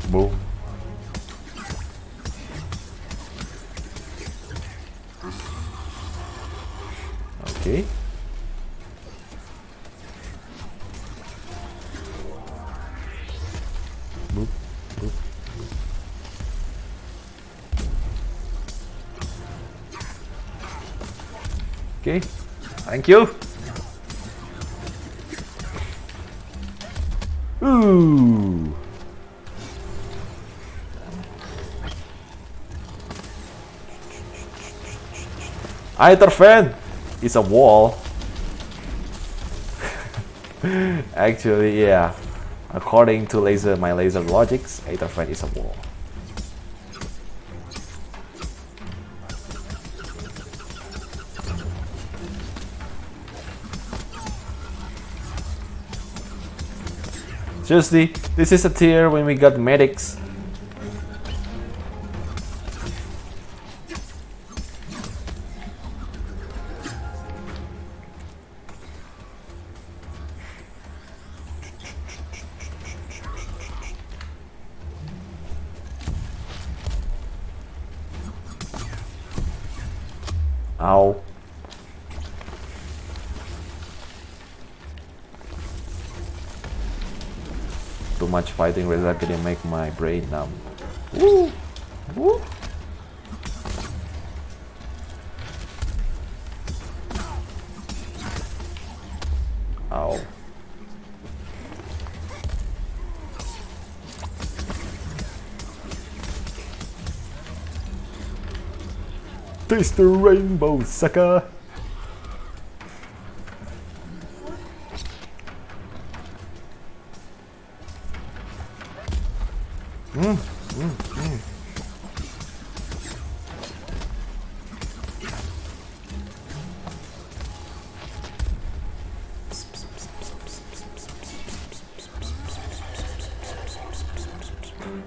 boom. Okay. Boop, boop. Okay, thank you. Ooh. Either fan is a wall. Actually, yeah. According to my laser logics, 8 of red is a wall. Seriously, this is a tier when we got medics. Ow. Too much fighting Rezakiri make my brain numb. Woo! Woo! Ow. Taste the rainbow, sucker!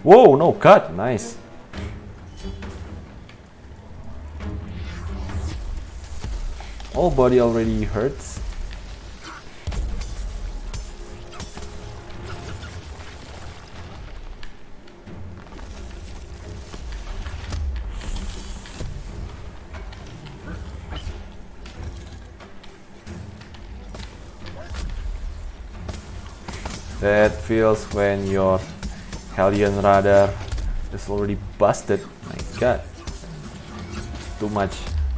Whoa, no cut, nice. All body already hurts. That feels when your Hellion radar is already busted. My god. Too much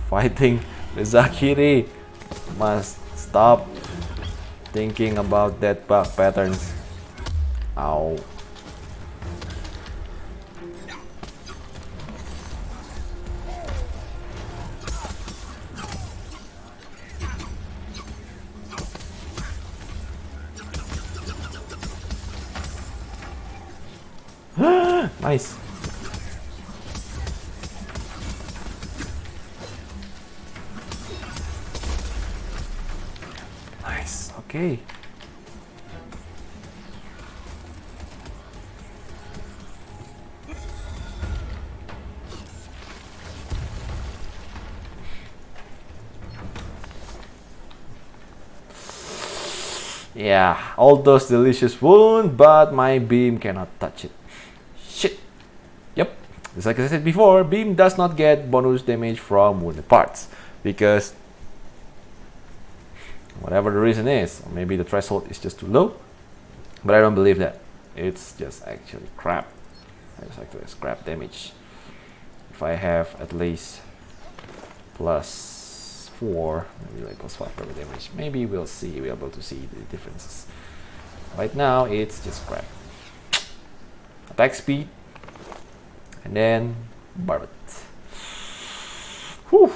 fighting. Rezakiri must stop thinking about that bug patterns. Ow. Nice. Nice. Okay. Yeah, all those delicious wounds, but my beam cannot touch it. Shit. Yep. Just like I said before, beam does not get bonus damage from wounded parts because whatever the reason is, or maybe the threshold is just too low, but I don't believe that. It's just actually crap. It's actually scrap damage. If I have at least +4, maybe like +5 proper damage, maybe we'll be able to see the differences. Right now, it's just crap. Attack speed, and then Barbet. Whew,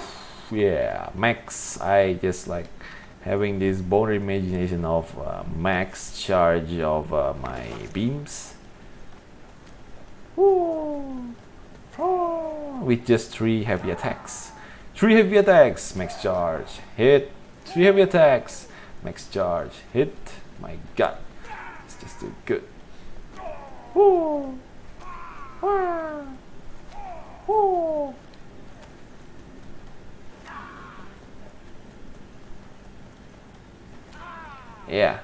yeah, Max. I just like having this boner imagination of max charge of my beams. Woo. Oh, with just 3 heavy attacks. 3 heavy attacks, max charge, hit. 3 heavy attacks, max charge, hit. My god, it's just too good. Woo. Woo. Yeah.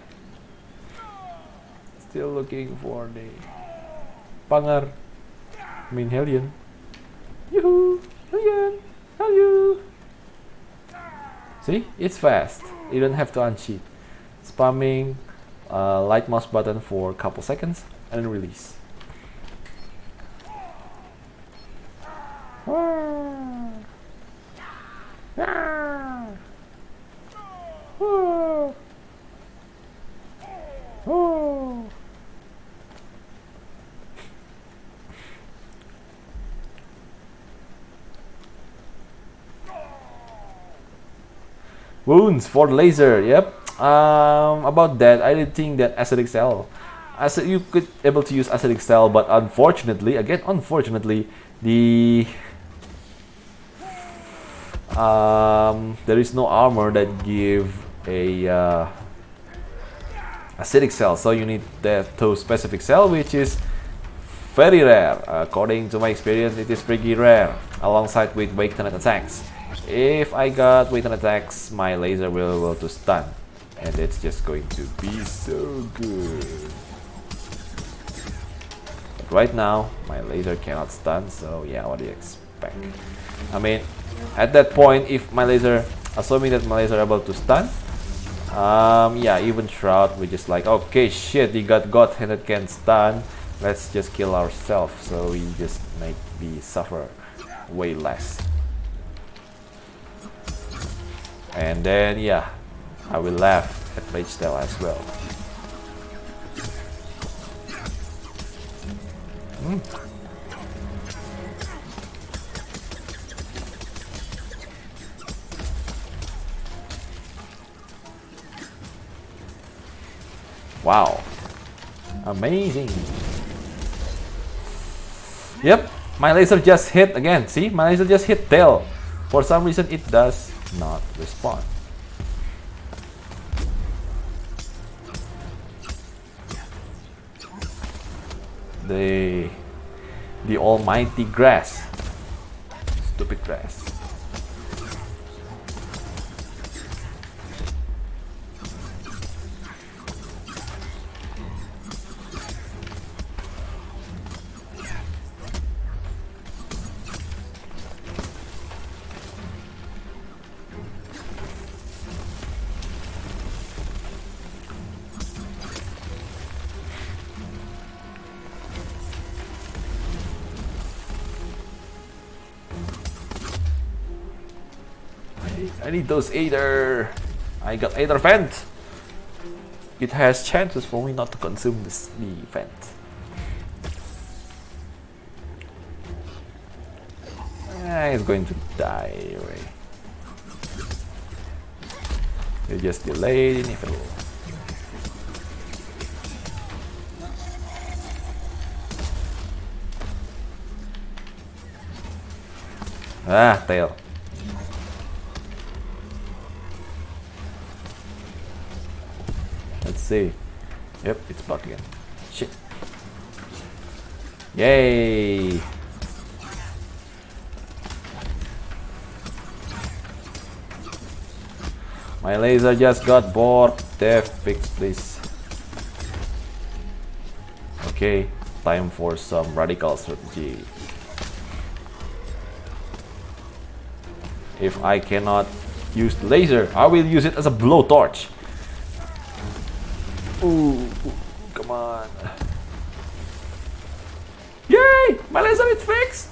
Still looking for the Pangar. I mean Hellion. Yoo-hoo! Hellion! Hellion! See? It's fast. You don't have to uncheat. Spamming light mouse button for a couple seconds and then release. Wounds for the laser, yep. About that, I didn't think that Acid Excel, you could able to use Acid Excel, but unfortunately, the there is no armor that give a acidic cell, so you need that to specific cell, which is very rare. According to my experience, it is pretty rare, alongside with weighted attacks. If I got weighted attacks, my laser will be able to stun, and it's just going to be so good. But right now, my laser cannot stun, so yeah, what do you expect? I mean, at that point, if my laser, assuming that my laser able to stun, yeah, even Shroud, we just like, okay, shit, he got GodHand that can stun, let's just kill ourselves, so we just make the suffer way less. And then, yeah, I will laugh at playstyle as well. Wow, amazing. Yep, my laser just hit again. See, my laser just hit tail. For some reason, it does not respond. The almighty grass. Stupid grass. I need those Aether. I got Aether Vent. It has chances for me not to consume the vent. He's going to die anyway. You just delayed inevitable. Ah, tail. Let's see. Yep, it's back again. Shit. Yay! My laser just got bored. Dev, fix please. Okay, time for some radical strategy. If I cannot use the laser, I will use it as a blowtorch. Ooh, come on. Yay! My laser is fixed!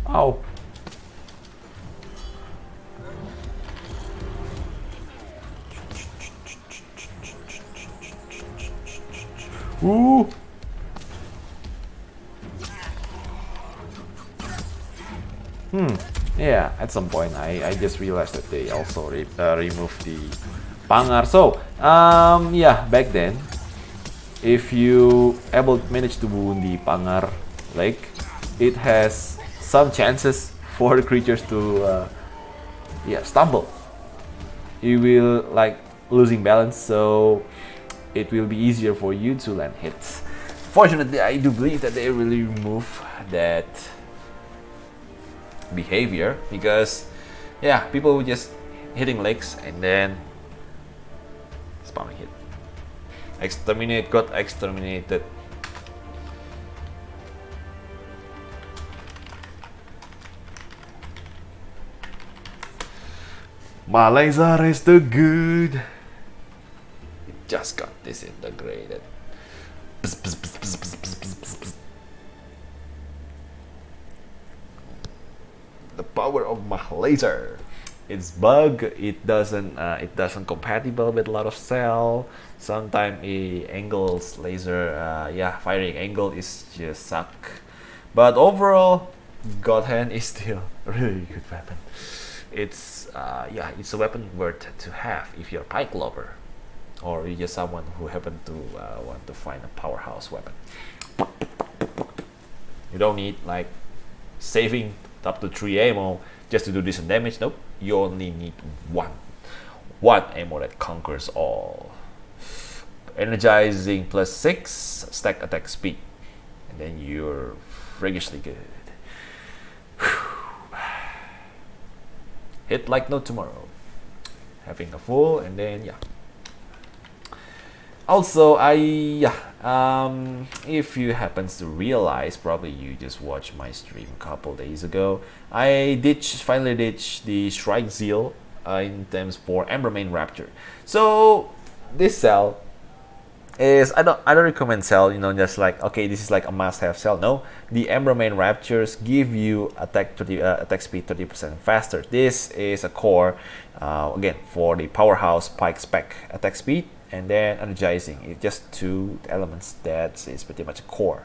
Ow. Ooh. Yeah, at some point I just realized that they also removed the Pangar. So, yeah, back then, if you manage to wound the Pangar leg, it has some chances for the creatures to yeah, stumble. You will like losing balance, so it will be easier for you to land hits. Fortunately, I do believe that they really remove that behavior, because yeah, people were just hitting legs and then spamming hit. Exterminate got exterminated. My laser is too good. It just got disintegrated. Pss, pss, pss, pss, pss, pss, pss, pss. the power of my laser. It's bug. It doesn't compatible with a lot of cell. Sometimes angles laser firing angle is just suck. But overall, GodHand is still a really good weapon. It's it's a weapon worth to have if you're a Pike lover, or you're just someone who happen to want to find a powerhouse weapon. You don't need like saving up to 3 ammo just to do decent damage. Nope, you only need one ammo that conquers all. Energizing +6 stack attack speed, and then you're freakishly good. Hit like no tomorrow. Having a full, and then also, if you happens to realize, probably you just watched my stream a couple days ago, I finally ditched the Strike Zeal in terms for Embermane Rapture. So this cell is I don't recommend cell, just like, okay, this is like a must-have cell. No, the Embermane Raptures give you attack speed 30% faster. This is a core again for the powerhouse Pike spec attack speed, and then energizing. It's just two elements that is pretty much a core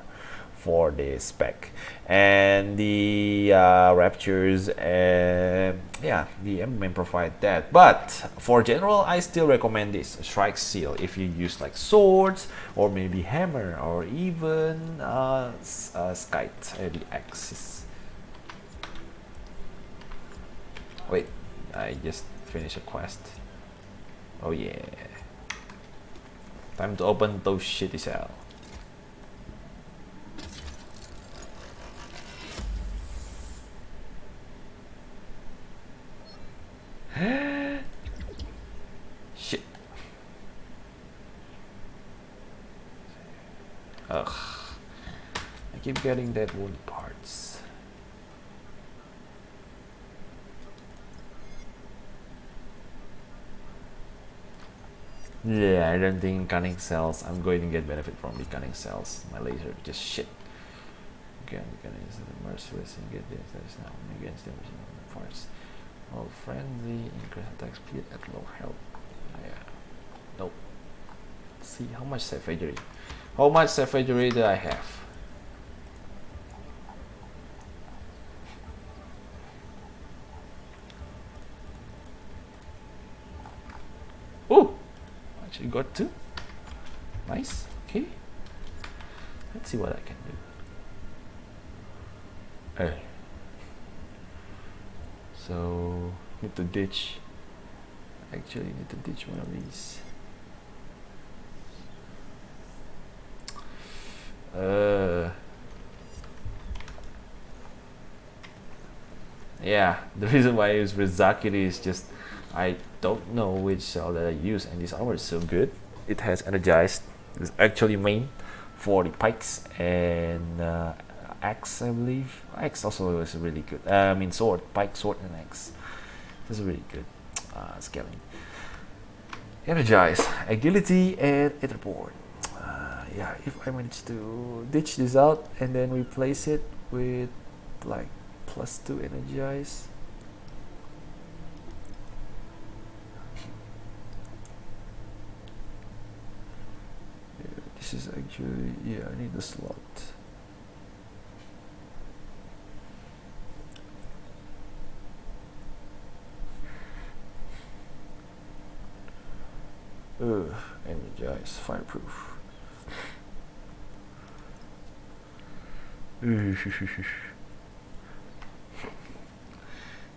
for the spec, and the raptures, the Embermane provide that. But for general, I still recommend this Strike Seal if you use like swords or maybe hammer or even skite, the axis. Wait, I just finished a quest. Oh yeah, time to open those shitty cell. Shit. Ugh. I keep getting dead wound parts. Yeah, I don't think cunning cells. I'm going to get benefit from the cunning cells. My laser just shit. Again, we can use the merciless and get this. There's now against them parts. Oh, friendly, increase attack speed at low health. Yeah. Nope. Let's see how much savagery. How much savagery do I have? Ooh! Actually got 2. Nice. Okay. Let's see what I can do. Hey. So need to ditch. Actually, need to ditch one of these. Yeah, the reason why I use Rezakiri is just I don't know which cell that I use, and this armor is so good. It has energized. It's actually main for the pikes and axe, I believe. Axe also is really good. I mean sword, pike, sword, and axe. This is really good. Scaling. Energize, agility, and etherborn. Yeah, if I manage to ditch this out and then replace it with like +2 energize. Yeah, this is actually, I need the slot. Energize, fireproof.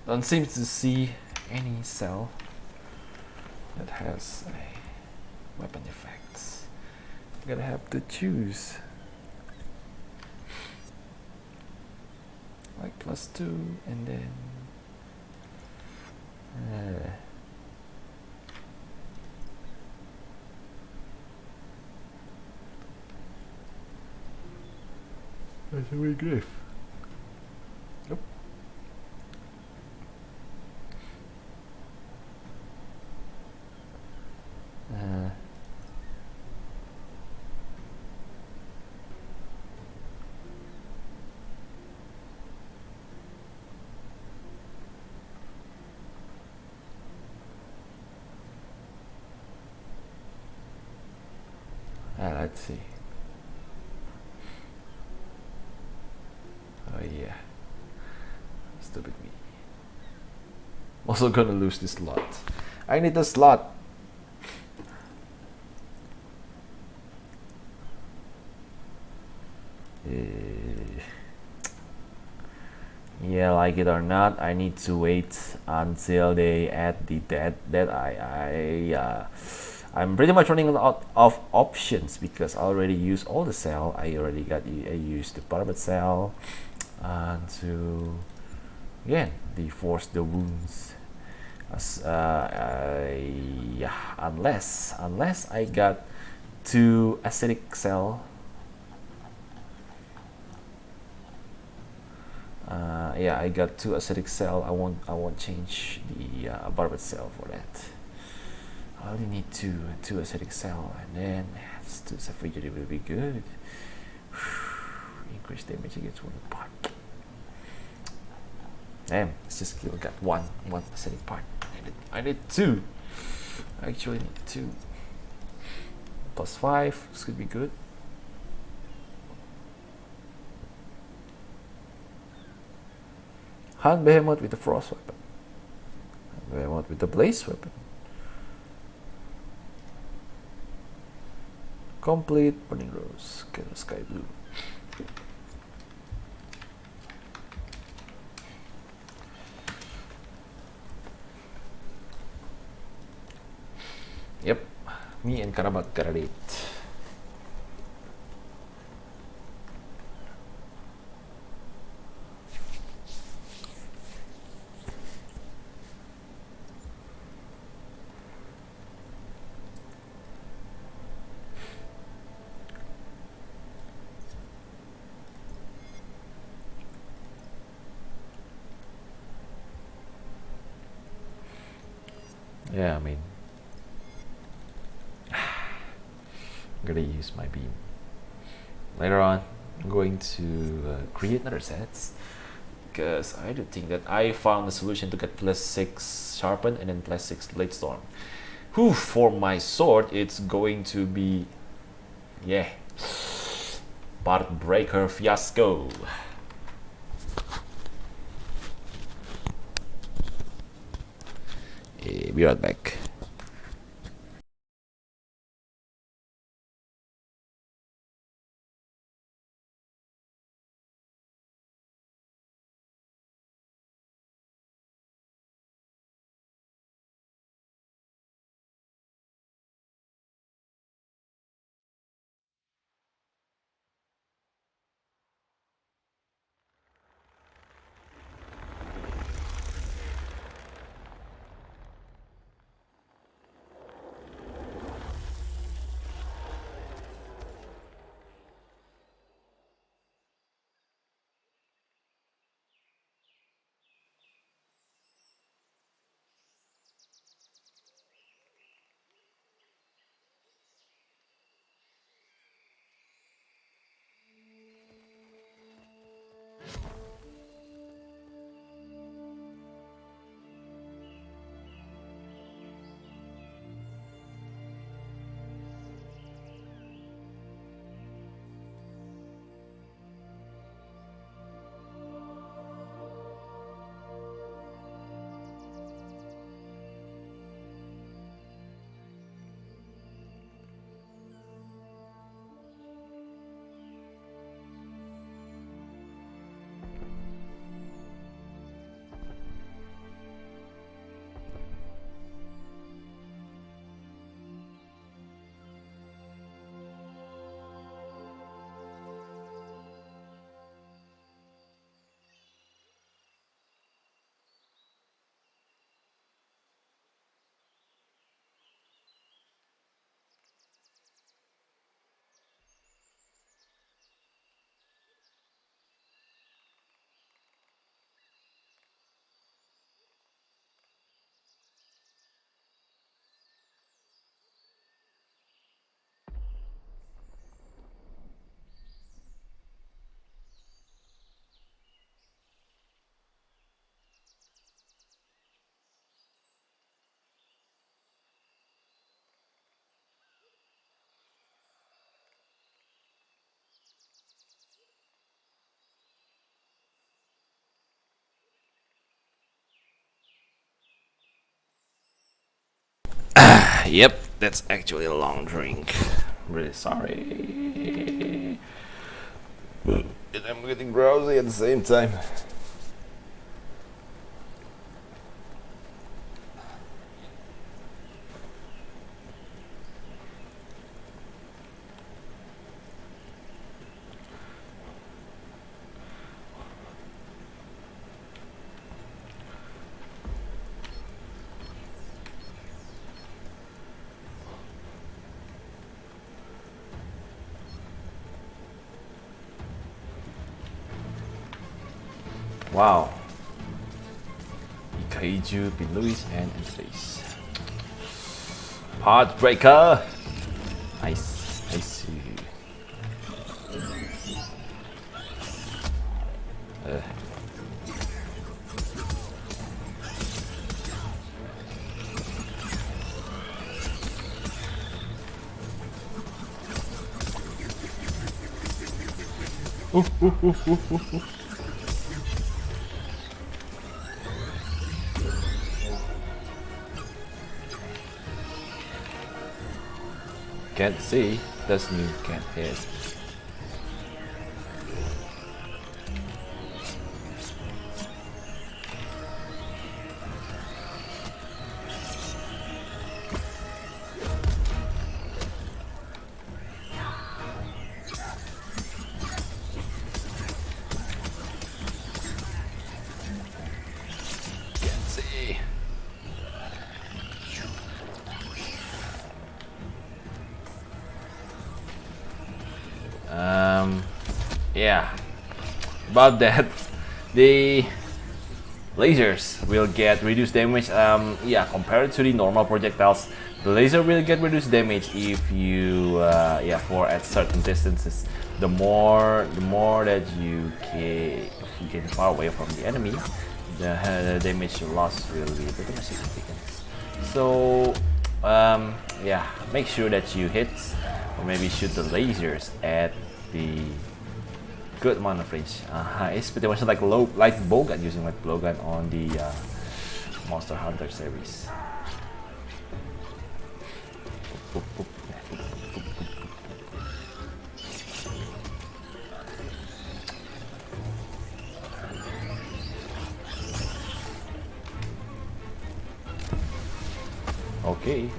Don't seem to see any cell that has a weapon effects. I'm gonna have to choose like +2 and then that's a weak glyph. Nope. Let's see. Oh yeah, stupid me. Also gonna lose this slot. I need the slot. Yeah, like it or not, I need to wait until they add the that I'm pretty much running out of options because I already used all the cell. I used the barbed cell and to again the force the wounds. Yeah, unless I got two acidic cell. Yeah, I got two acidic cell. I won't change the barbed cell for that. I only need two acidic cell, and then two Safiri will be good. Increase damage against one part. Damn, let's just kill. Got one acidic part. I need two. I actually need two. +5. This could be good. Hunt Behemoth with the Frost weapon. Behemoth with the Blaze weapon. Complete Burning Rose. Get a Sky Blue. Yep, me and Karabat got a date. Yeah, I mean, I'm gonna use my beam. Later on, I'm going to create another sets because I do think that I found a solution to get +6 sharpen and then +6 Bladestorm. Whew, for my sword, it's going to be, yeah, part breaker fiasco. Be right back. Yep, that's actually a long drink. Really sorry. And I'm getting drowsy at the same time. Wow. Kaiju, Louis, and Face. Heartbreaker! Nice. I see. Can't see, doesn't mean can't hit. Can't see. Yeah, about that, the lasers will get reduced damage. Yeah, compared to the normal projectiles, the laser will get reduced damage if you, yeah, for at certain distances. The more that you get far away from the enemy, the damage loss will be pretty much significant. So, yeah, make sure that you hit or maybe shoot the lasers at the good amount of range. It's pretty much like light bowgun, using light bowgun on the Monster Hunter series. Okay, nice.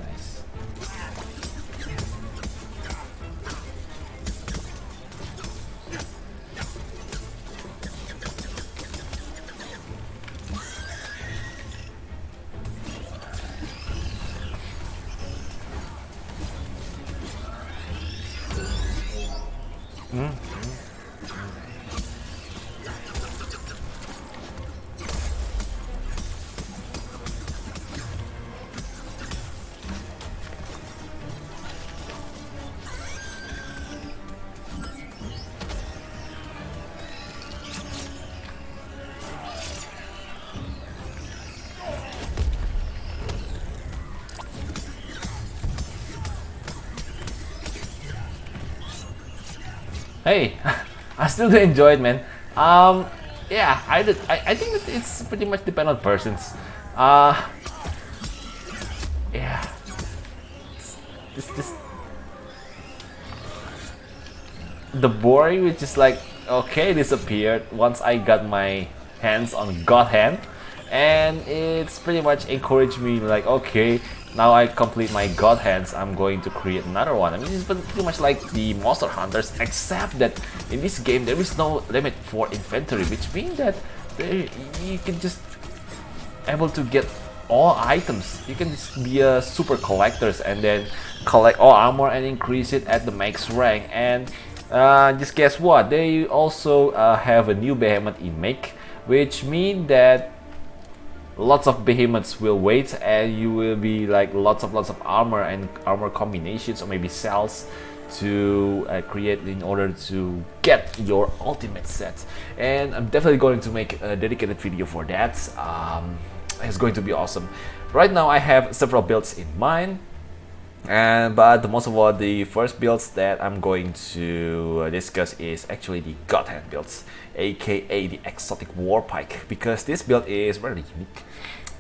Hey, I still do enjoy it, man. Yeah, I think that it's pretty much depend on persons. Yeah, it's just the boring, which is like okay, disappeared once I got my hands on GodHand, and it's pretty much encouraged me like okay. Now I complete my GodHands, I'm going to create another one. I mean, it's pretty much like the Monster Hunters, except that in this game there is no limit for inventory, which means that you can just able to get all items. You can just be a super collectors and then collect all armor and increase it at the max rank. And just guess what? They also have a new Behemoth in make, which means that lots of behemoths will wait, and you will be like lots of armor and armor combinations, or maybe cells to create in order to get your ultimate set. And I'm definitely going to make a dedicated video for that. It's going to be awesome. Right now I have several builds in mind, but the most of all, the first builds that I'm going to discuss is actually the GodHand builds, aka the exotic war pike, because this build is very unique.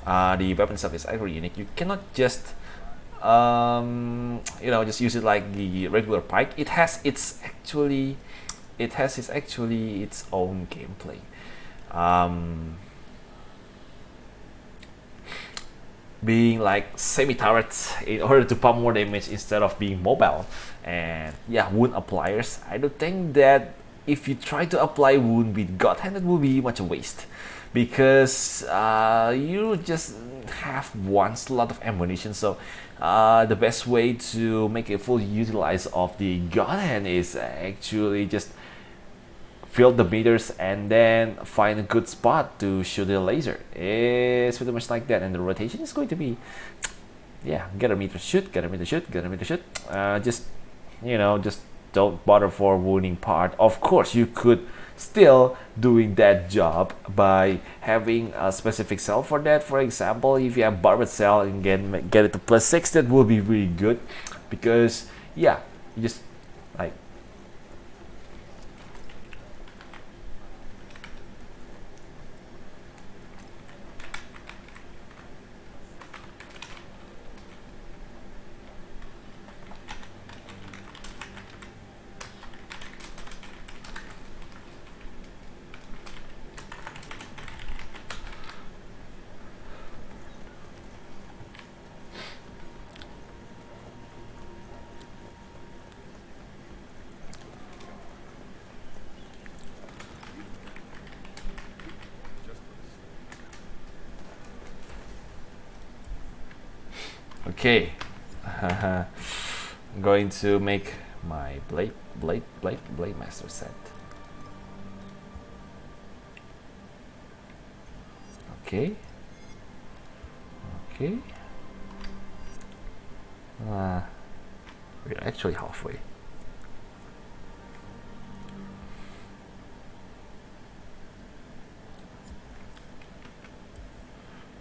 The weapon itself is actually unique. You cannot just you know, just use it like the regular Pike. It has its actually its own gameplay. Being like semi-turrets in order to pump more damage instead of being mobile. And yeah, wound appliers. I don't think that if you try to apply wound with GodHand, it will be much a waste, because you just have one slot of ammunition. So the best way to make a full utilize of the GodHand is actually just fill the meters and then find a good spot to shoot the laser. It's pretty much like that, and the rotation is going to be, yeah, get a meter shoot, get a meter shoot, get a meter shoot. Just, you know, just don't bother for wounding part. Of course, you could still doing that job by having a specific cell for that. For example, if you have barbed cell and get it to +6, that will be really good, because yeah, you just like, okay. I'm going to make my blade master set. Okay. Okay. We're actually halfway.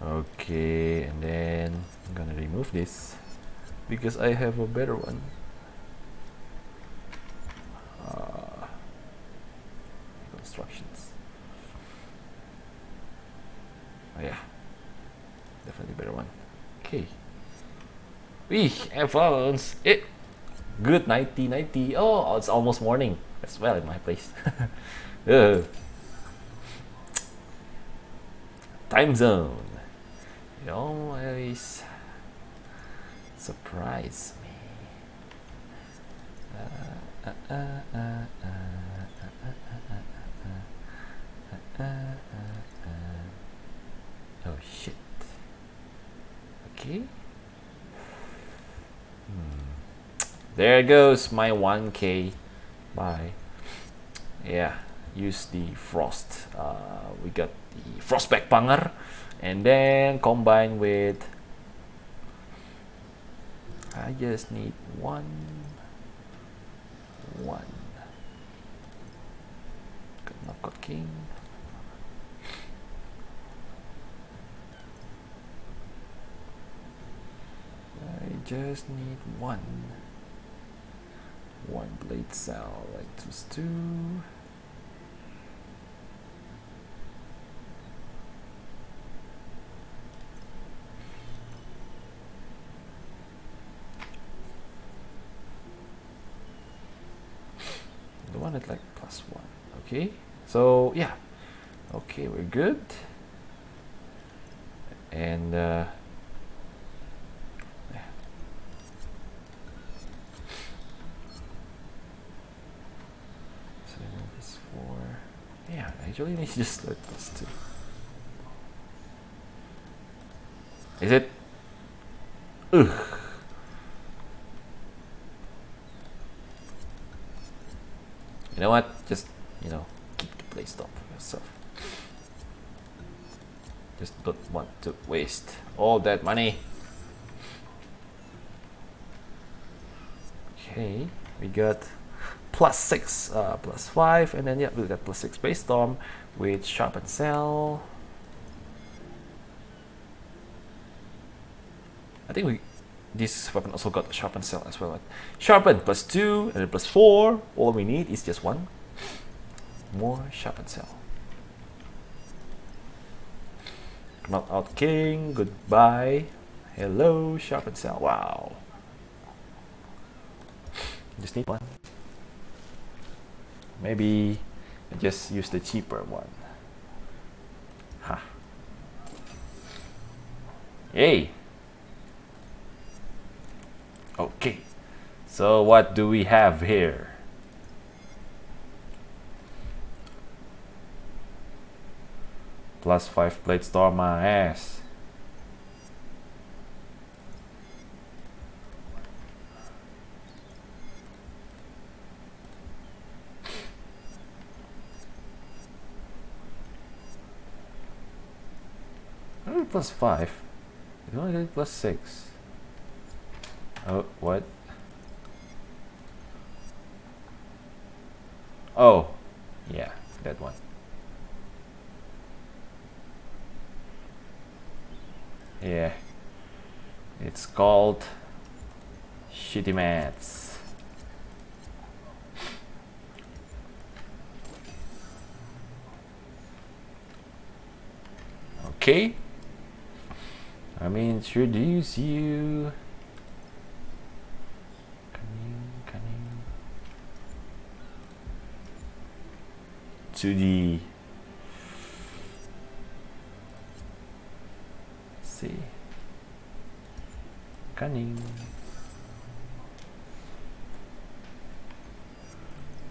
Okay, and then I'm gonna remove this because I have a better one. Constructions. Oh yeah, definitely better one. Okay. Headphones. Good 90. Oh, it's almost morning as well in my place. Time zone. You always surprise me. Oh shit. Okay. There goes my 1k. Bye. Yeah, use the frost. We got the frostback Pangar, and then combine with, I just need one. Got king. I just need one blade cell, like just two. The one at like +1. Okay, so yeah, okay, we're good. And yeah. So this 4. Yeah, actually it's just like +2. Is it? Ugh. You know what? Just, you know, keep the playstyle for yourself. Just don't want to waste all that money. Okay, we got +6, +5, and then yeah, we got +6 Bladestorm with Sharpen Cell. I think this weapon also got a Sharpen Cell as well. Sharpen +2 and then +4. All we need is just one more Sharpen Cell. Knock out King. Goodbye. Hello, sharp and sell. Wow. Just need one. Maybe I just use the cheaper one. Ha. Yay. Okay. So what do we have here? +5 Bladestorm my ass. +5. You only get +6. Oh, what? Oh, yeah, that one. Yeah, it's called shitty mats. Okay. I mean, introduce you. Cunning. To the. Let's see. Cunning.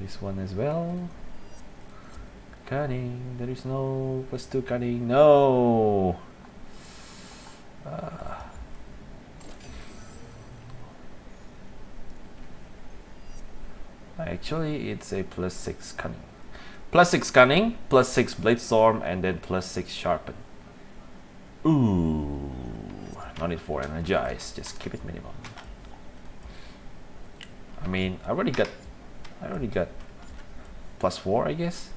This one as well. Cunning. There is no +2 cunning. No. Actually, it's a +6 cunning. +6 cunning, +6 Bladestorm, and then +6 sharpen. Ooh, no need for energize. Just keep it minimum. I mean, I already got +4, I guess.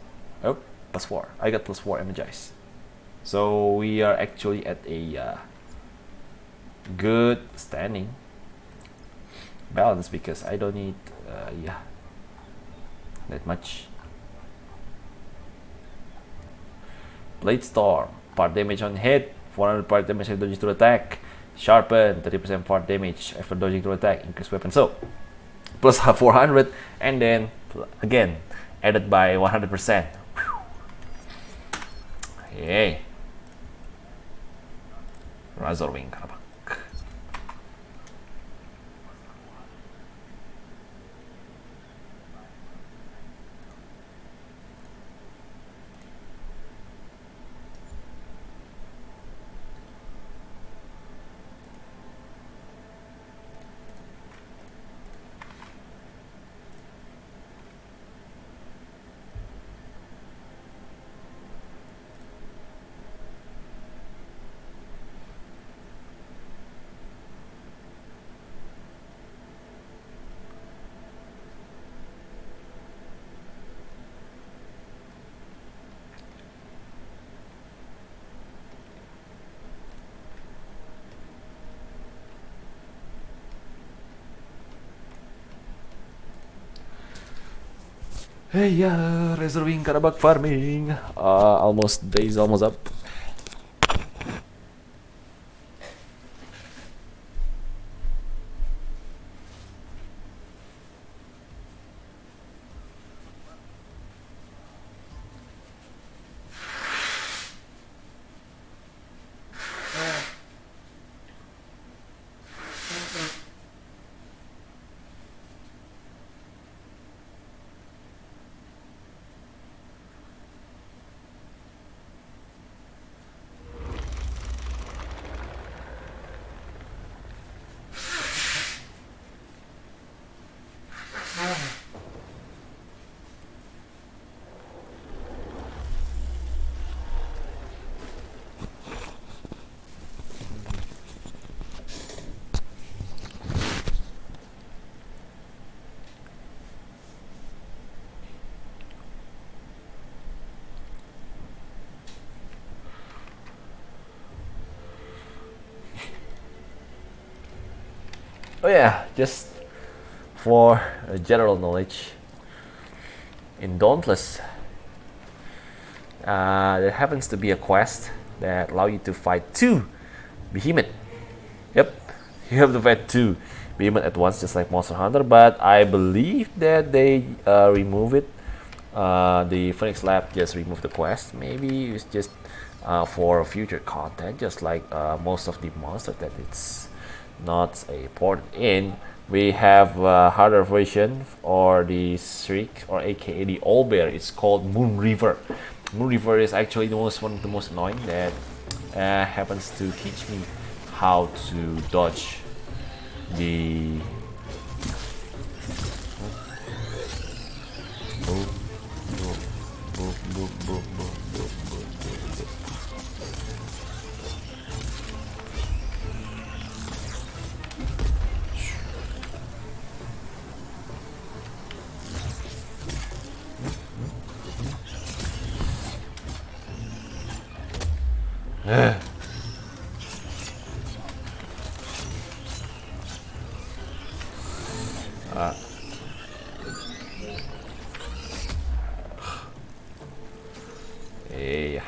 Oh, +4. I got +4 energize. So we are actually at a good standing balance because I don't need that much. Bladestorm, part damage on hit, 400 part damage after dodging through attack. Sharpen, 30% part damage after dodging through attack. Increase weapon. So plus 400 and then again added by 100%. Yay. Razer Wing. Hey, yeah, Razer Wing bug farming. Almost days almost up. Oh yeah, just for general knowledge, in Dauntless, there happens to be a quest that allow you to fight 2 Behemoth Yep, you have to fight two Behemoth at once, just like Monster Hunter. But I believe that they remove it. The Phoenix Lab just removed the quest. Maybe it's just for future content, just like most of the monsters that it's not a port in. We have a harder version, or the Shriek, or aka the Owlbear. It's called Moon River. Moon River is actually one of the most annoying that happens to teach me how to dodge the Hey.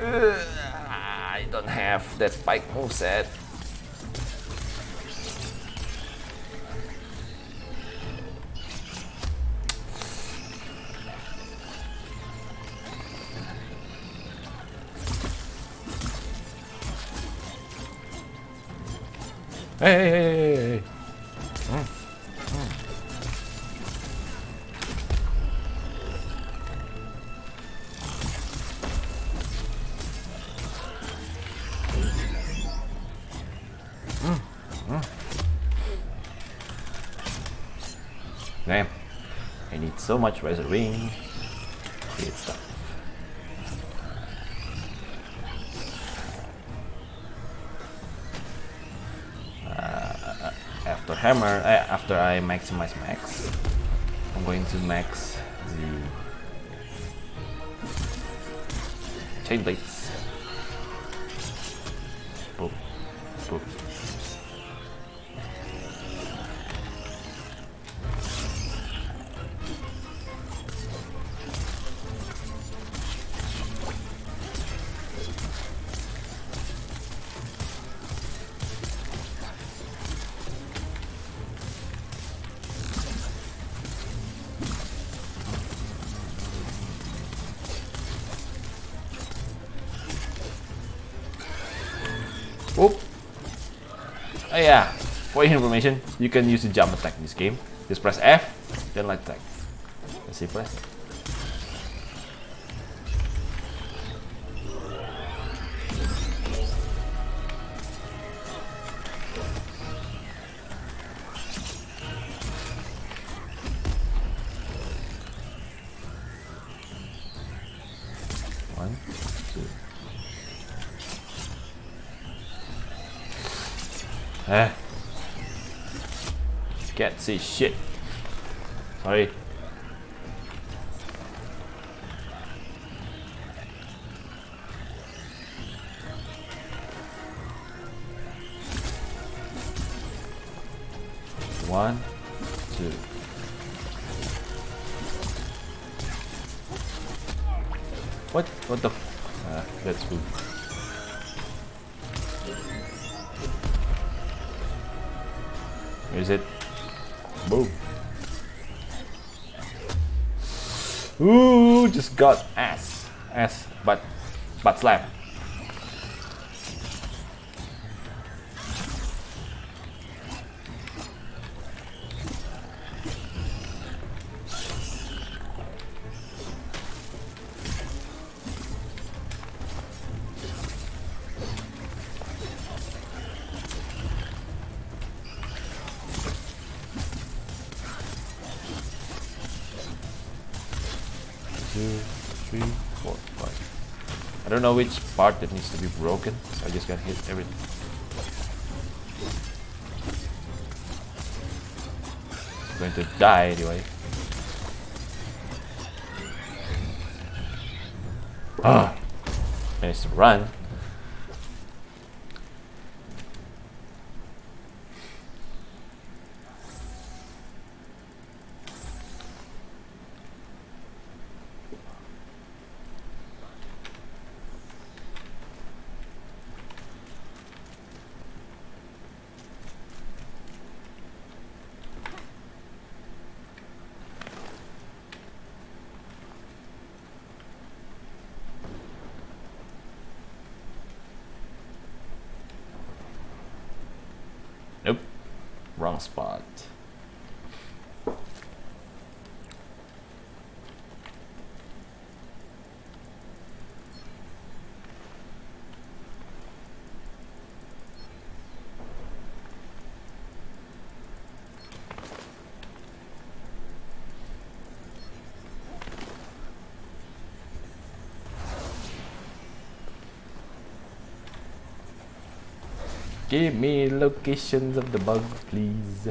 I don't have that Pike moveset. Hey. Damn, I need so much Razer Wing. Great stuff. After hammer, after I maximize max, I'm going to max the chain blades. Boop, boop. Oop. Oh yeah, for your information, you can use the jump attack in this game. Just press F, then light attack. Let's see, press it. One, two. Can't see shit. Sorry. One, two. What? What the? That's good. Here's it. Boom. Ooh, just got ass, butt slap. Two, three, four, five. I don't know which part that needs to be broken, so I just gotta hit everything. I'm going to die anyway. Ah, managed to run. wrong spot. Give me locations of the bug, please.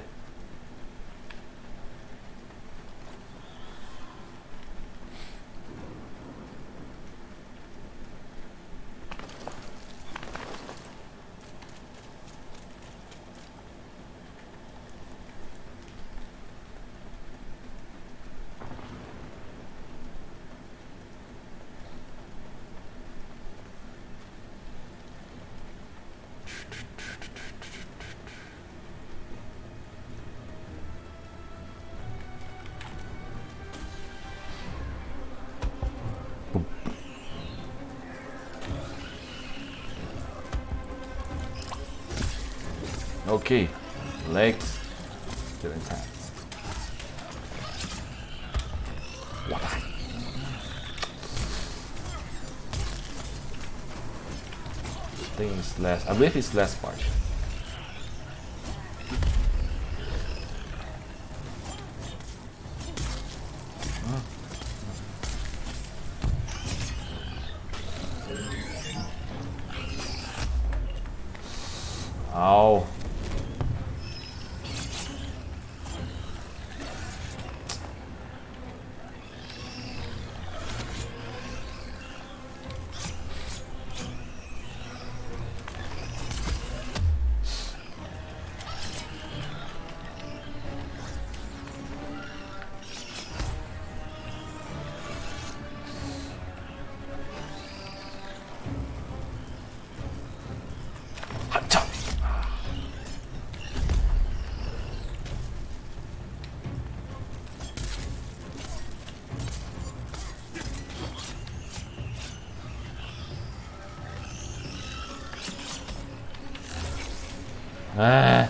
Okay, legs still intact. What? I think it's less. I believe it's less part. Ow. Ah.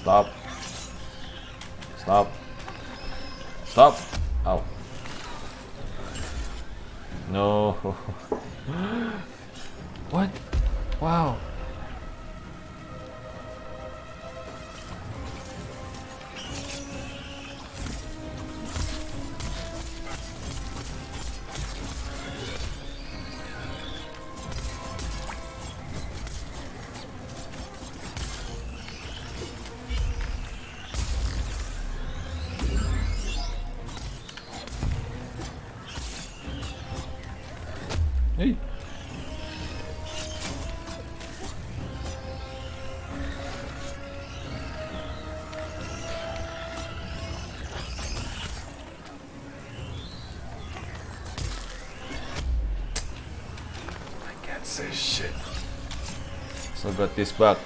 Stop. Stop. Stop. Ow. No. What? Wow. Hey. I can't say shit. So got this bug.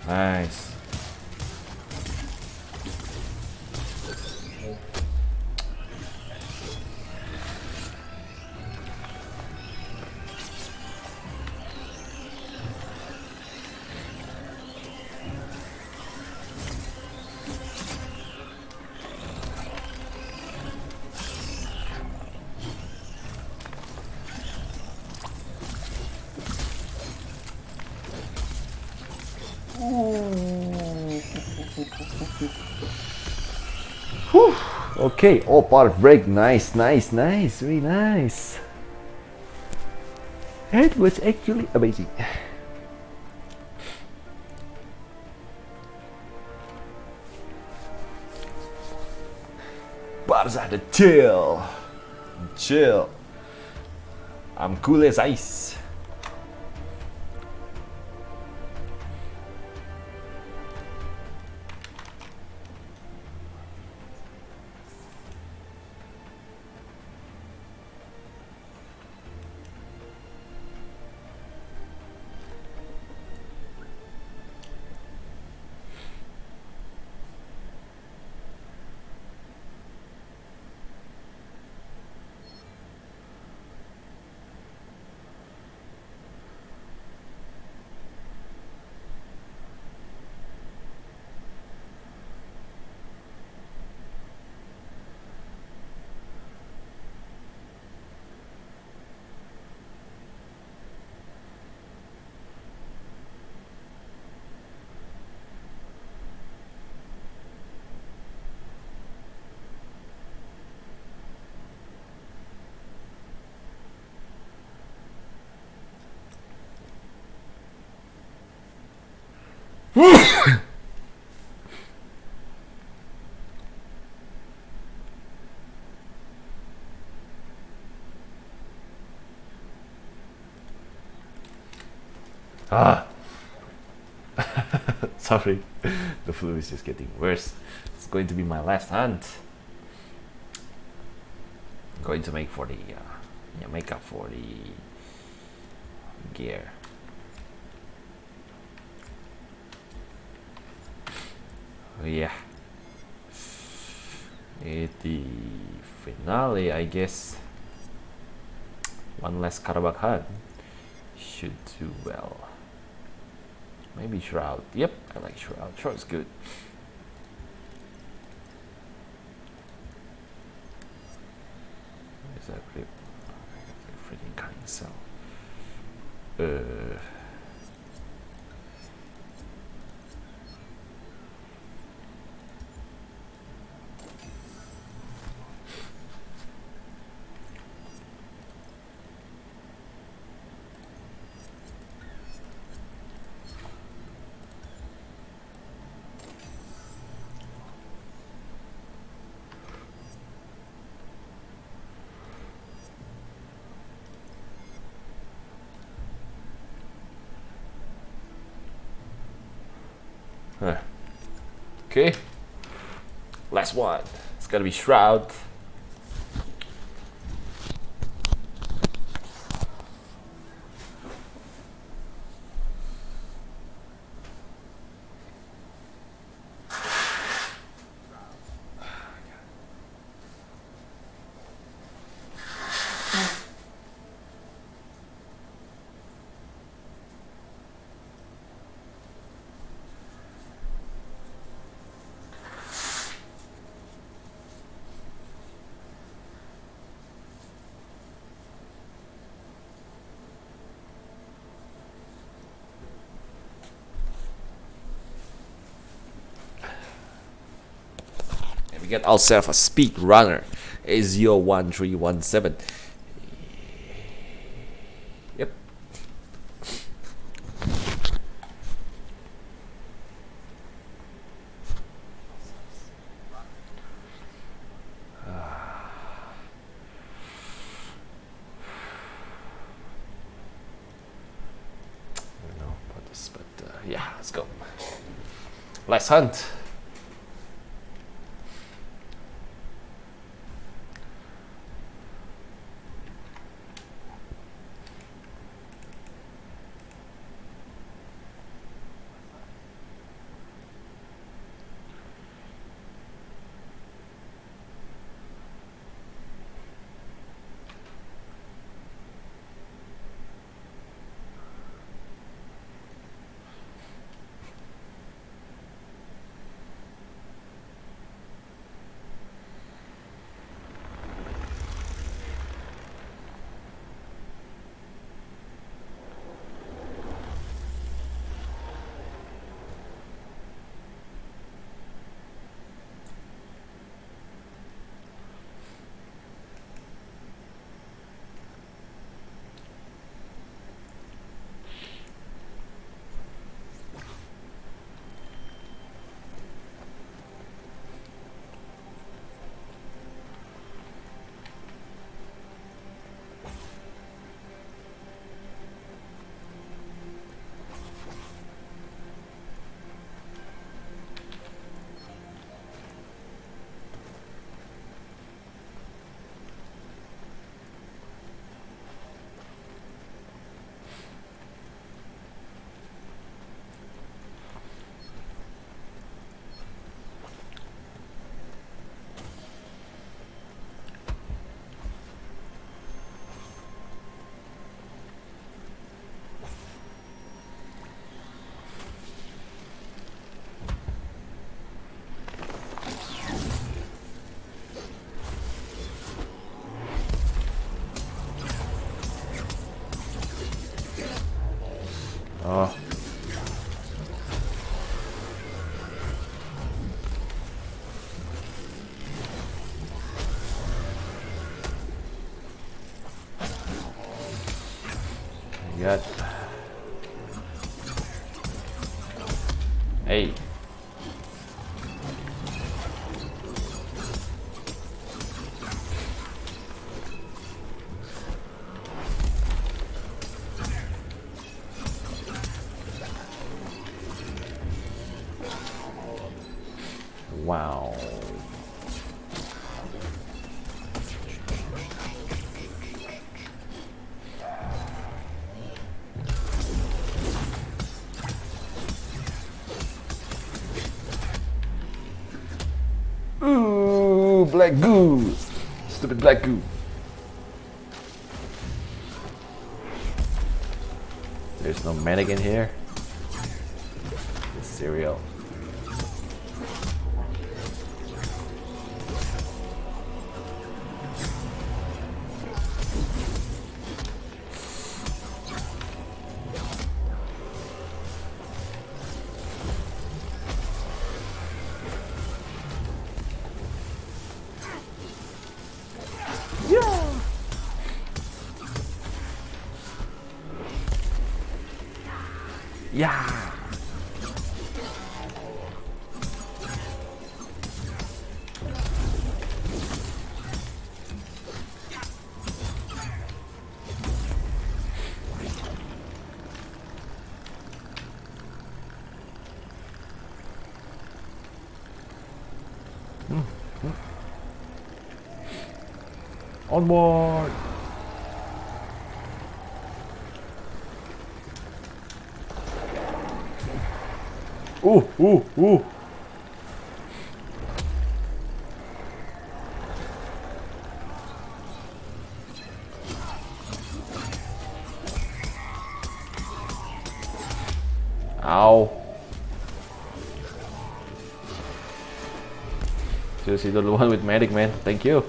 Nice. Whew. Okay, all part break. Nice, nice, nice, really nice. It was actually amazing. Barza the chill. Chill. I'm cool as ice. Ah, sorry, the flu is just getting worse. It's going to be my last hunt. I'm going to make for the make up for the gear. Oh, yeah, at the finale, I guess. One less Karabakh hunt should do well. Maybe Shroud. Yep, I like Shroud. Shroud's good. Where's that grip? Freaking Cunning cell. Okay, last one. It's gotta be Shroud. We get ourselves a speed runner, A01317. Yep. I don't know about this, but yeah, let's go. Let's hunt. Oh. God. Hey. Wow. Ooh, black goo. Stupid black goo. There's no medic in here. It's cereal. Yeah. Onward. Ooh, ooh, ooh. Ow. Seriously, the one with medic, man. Thank you.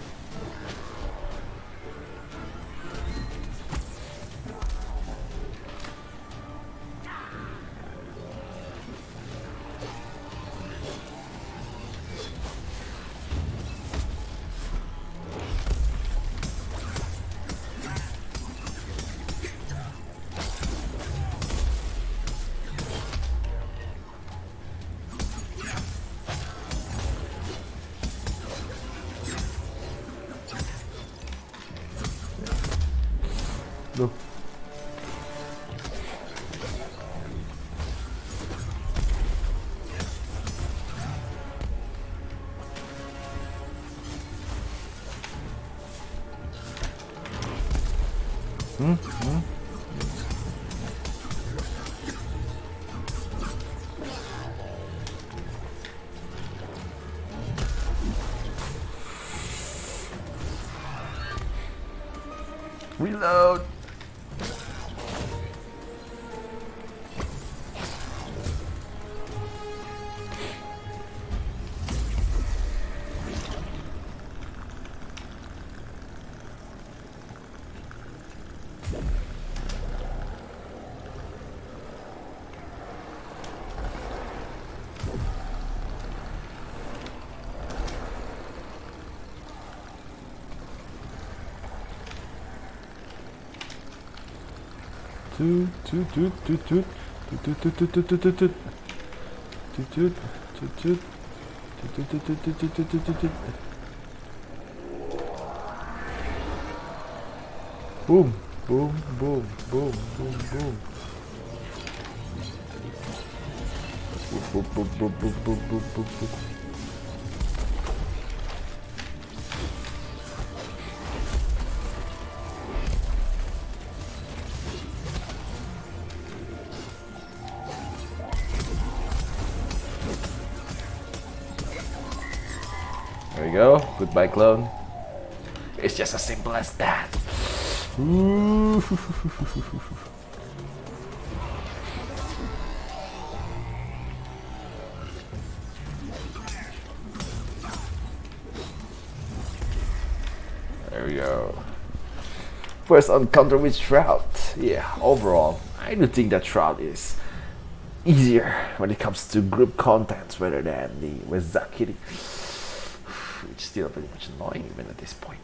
No. Reload. Boom, boom, boom, boom, boom, boom. Boom, boom, boom, boom, boom, boom, boom, boom. There we go. Goodbye, clone. It's just as simple as that. Ooh. There we go. First encounter with Shroud. Yeah, overall, I do think that Shroud is easier when it comes to group contents rather than the Rezakiri, which is still pretty much annoying even at this point.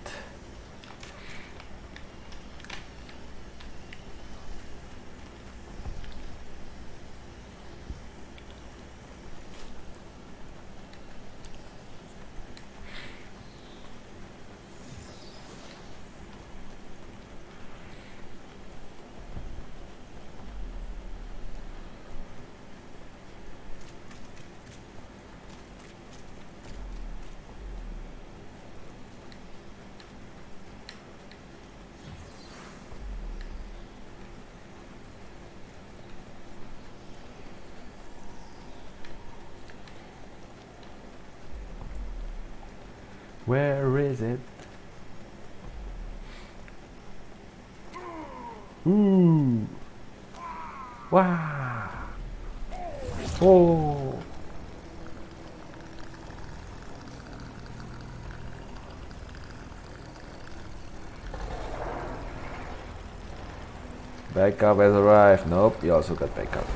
Where is it? Ooh. Wow. Oh. Backup has arrived. Nope, you also got backup.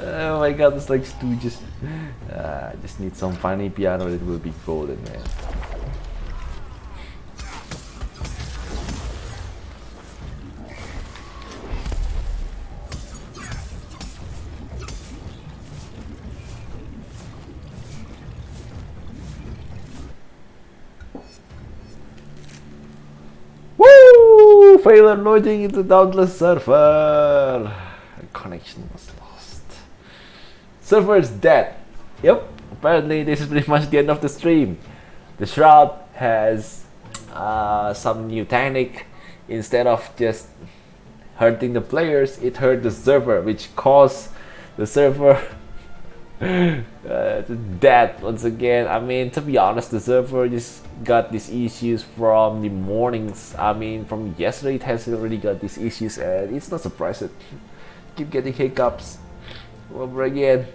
Oh my god, it's like Stooges. I just need some funny piano, it will be golden, man. Woo! Failure loading into Dauntless server. Connection was lost. Server is dead. Yep. Apparently, this is pretty much the end of the stream. The Shroud has some new technique. Instead of just hurting the players, it hurt the server, which caused the server dead once again. I mean, to be honest, the server just got these issues from the mornings. I mean, from yesterday it has already got these issues, and it's not surprising. Keep getting hiccups over again.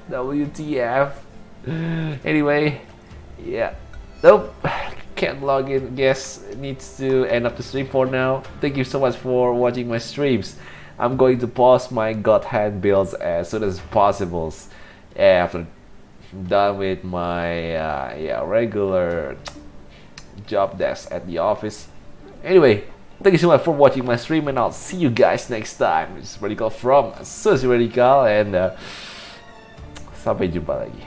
WTF. Anyway, yeah. Nope. Can't log in. Guess needs to end up the stream for now. Thank you so much for watching my streams. I'm going to pause my GodHand builds as soon as possible after I'm done with my regular job desk at the office. Anyway, thank you so much for watching my stream, and I'll see you guys next time. This is Radical from Radical, and sampai jumpa lagi.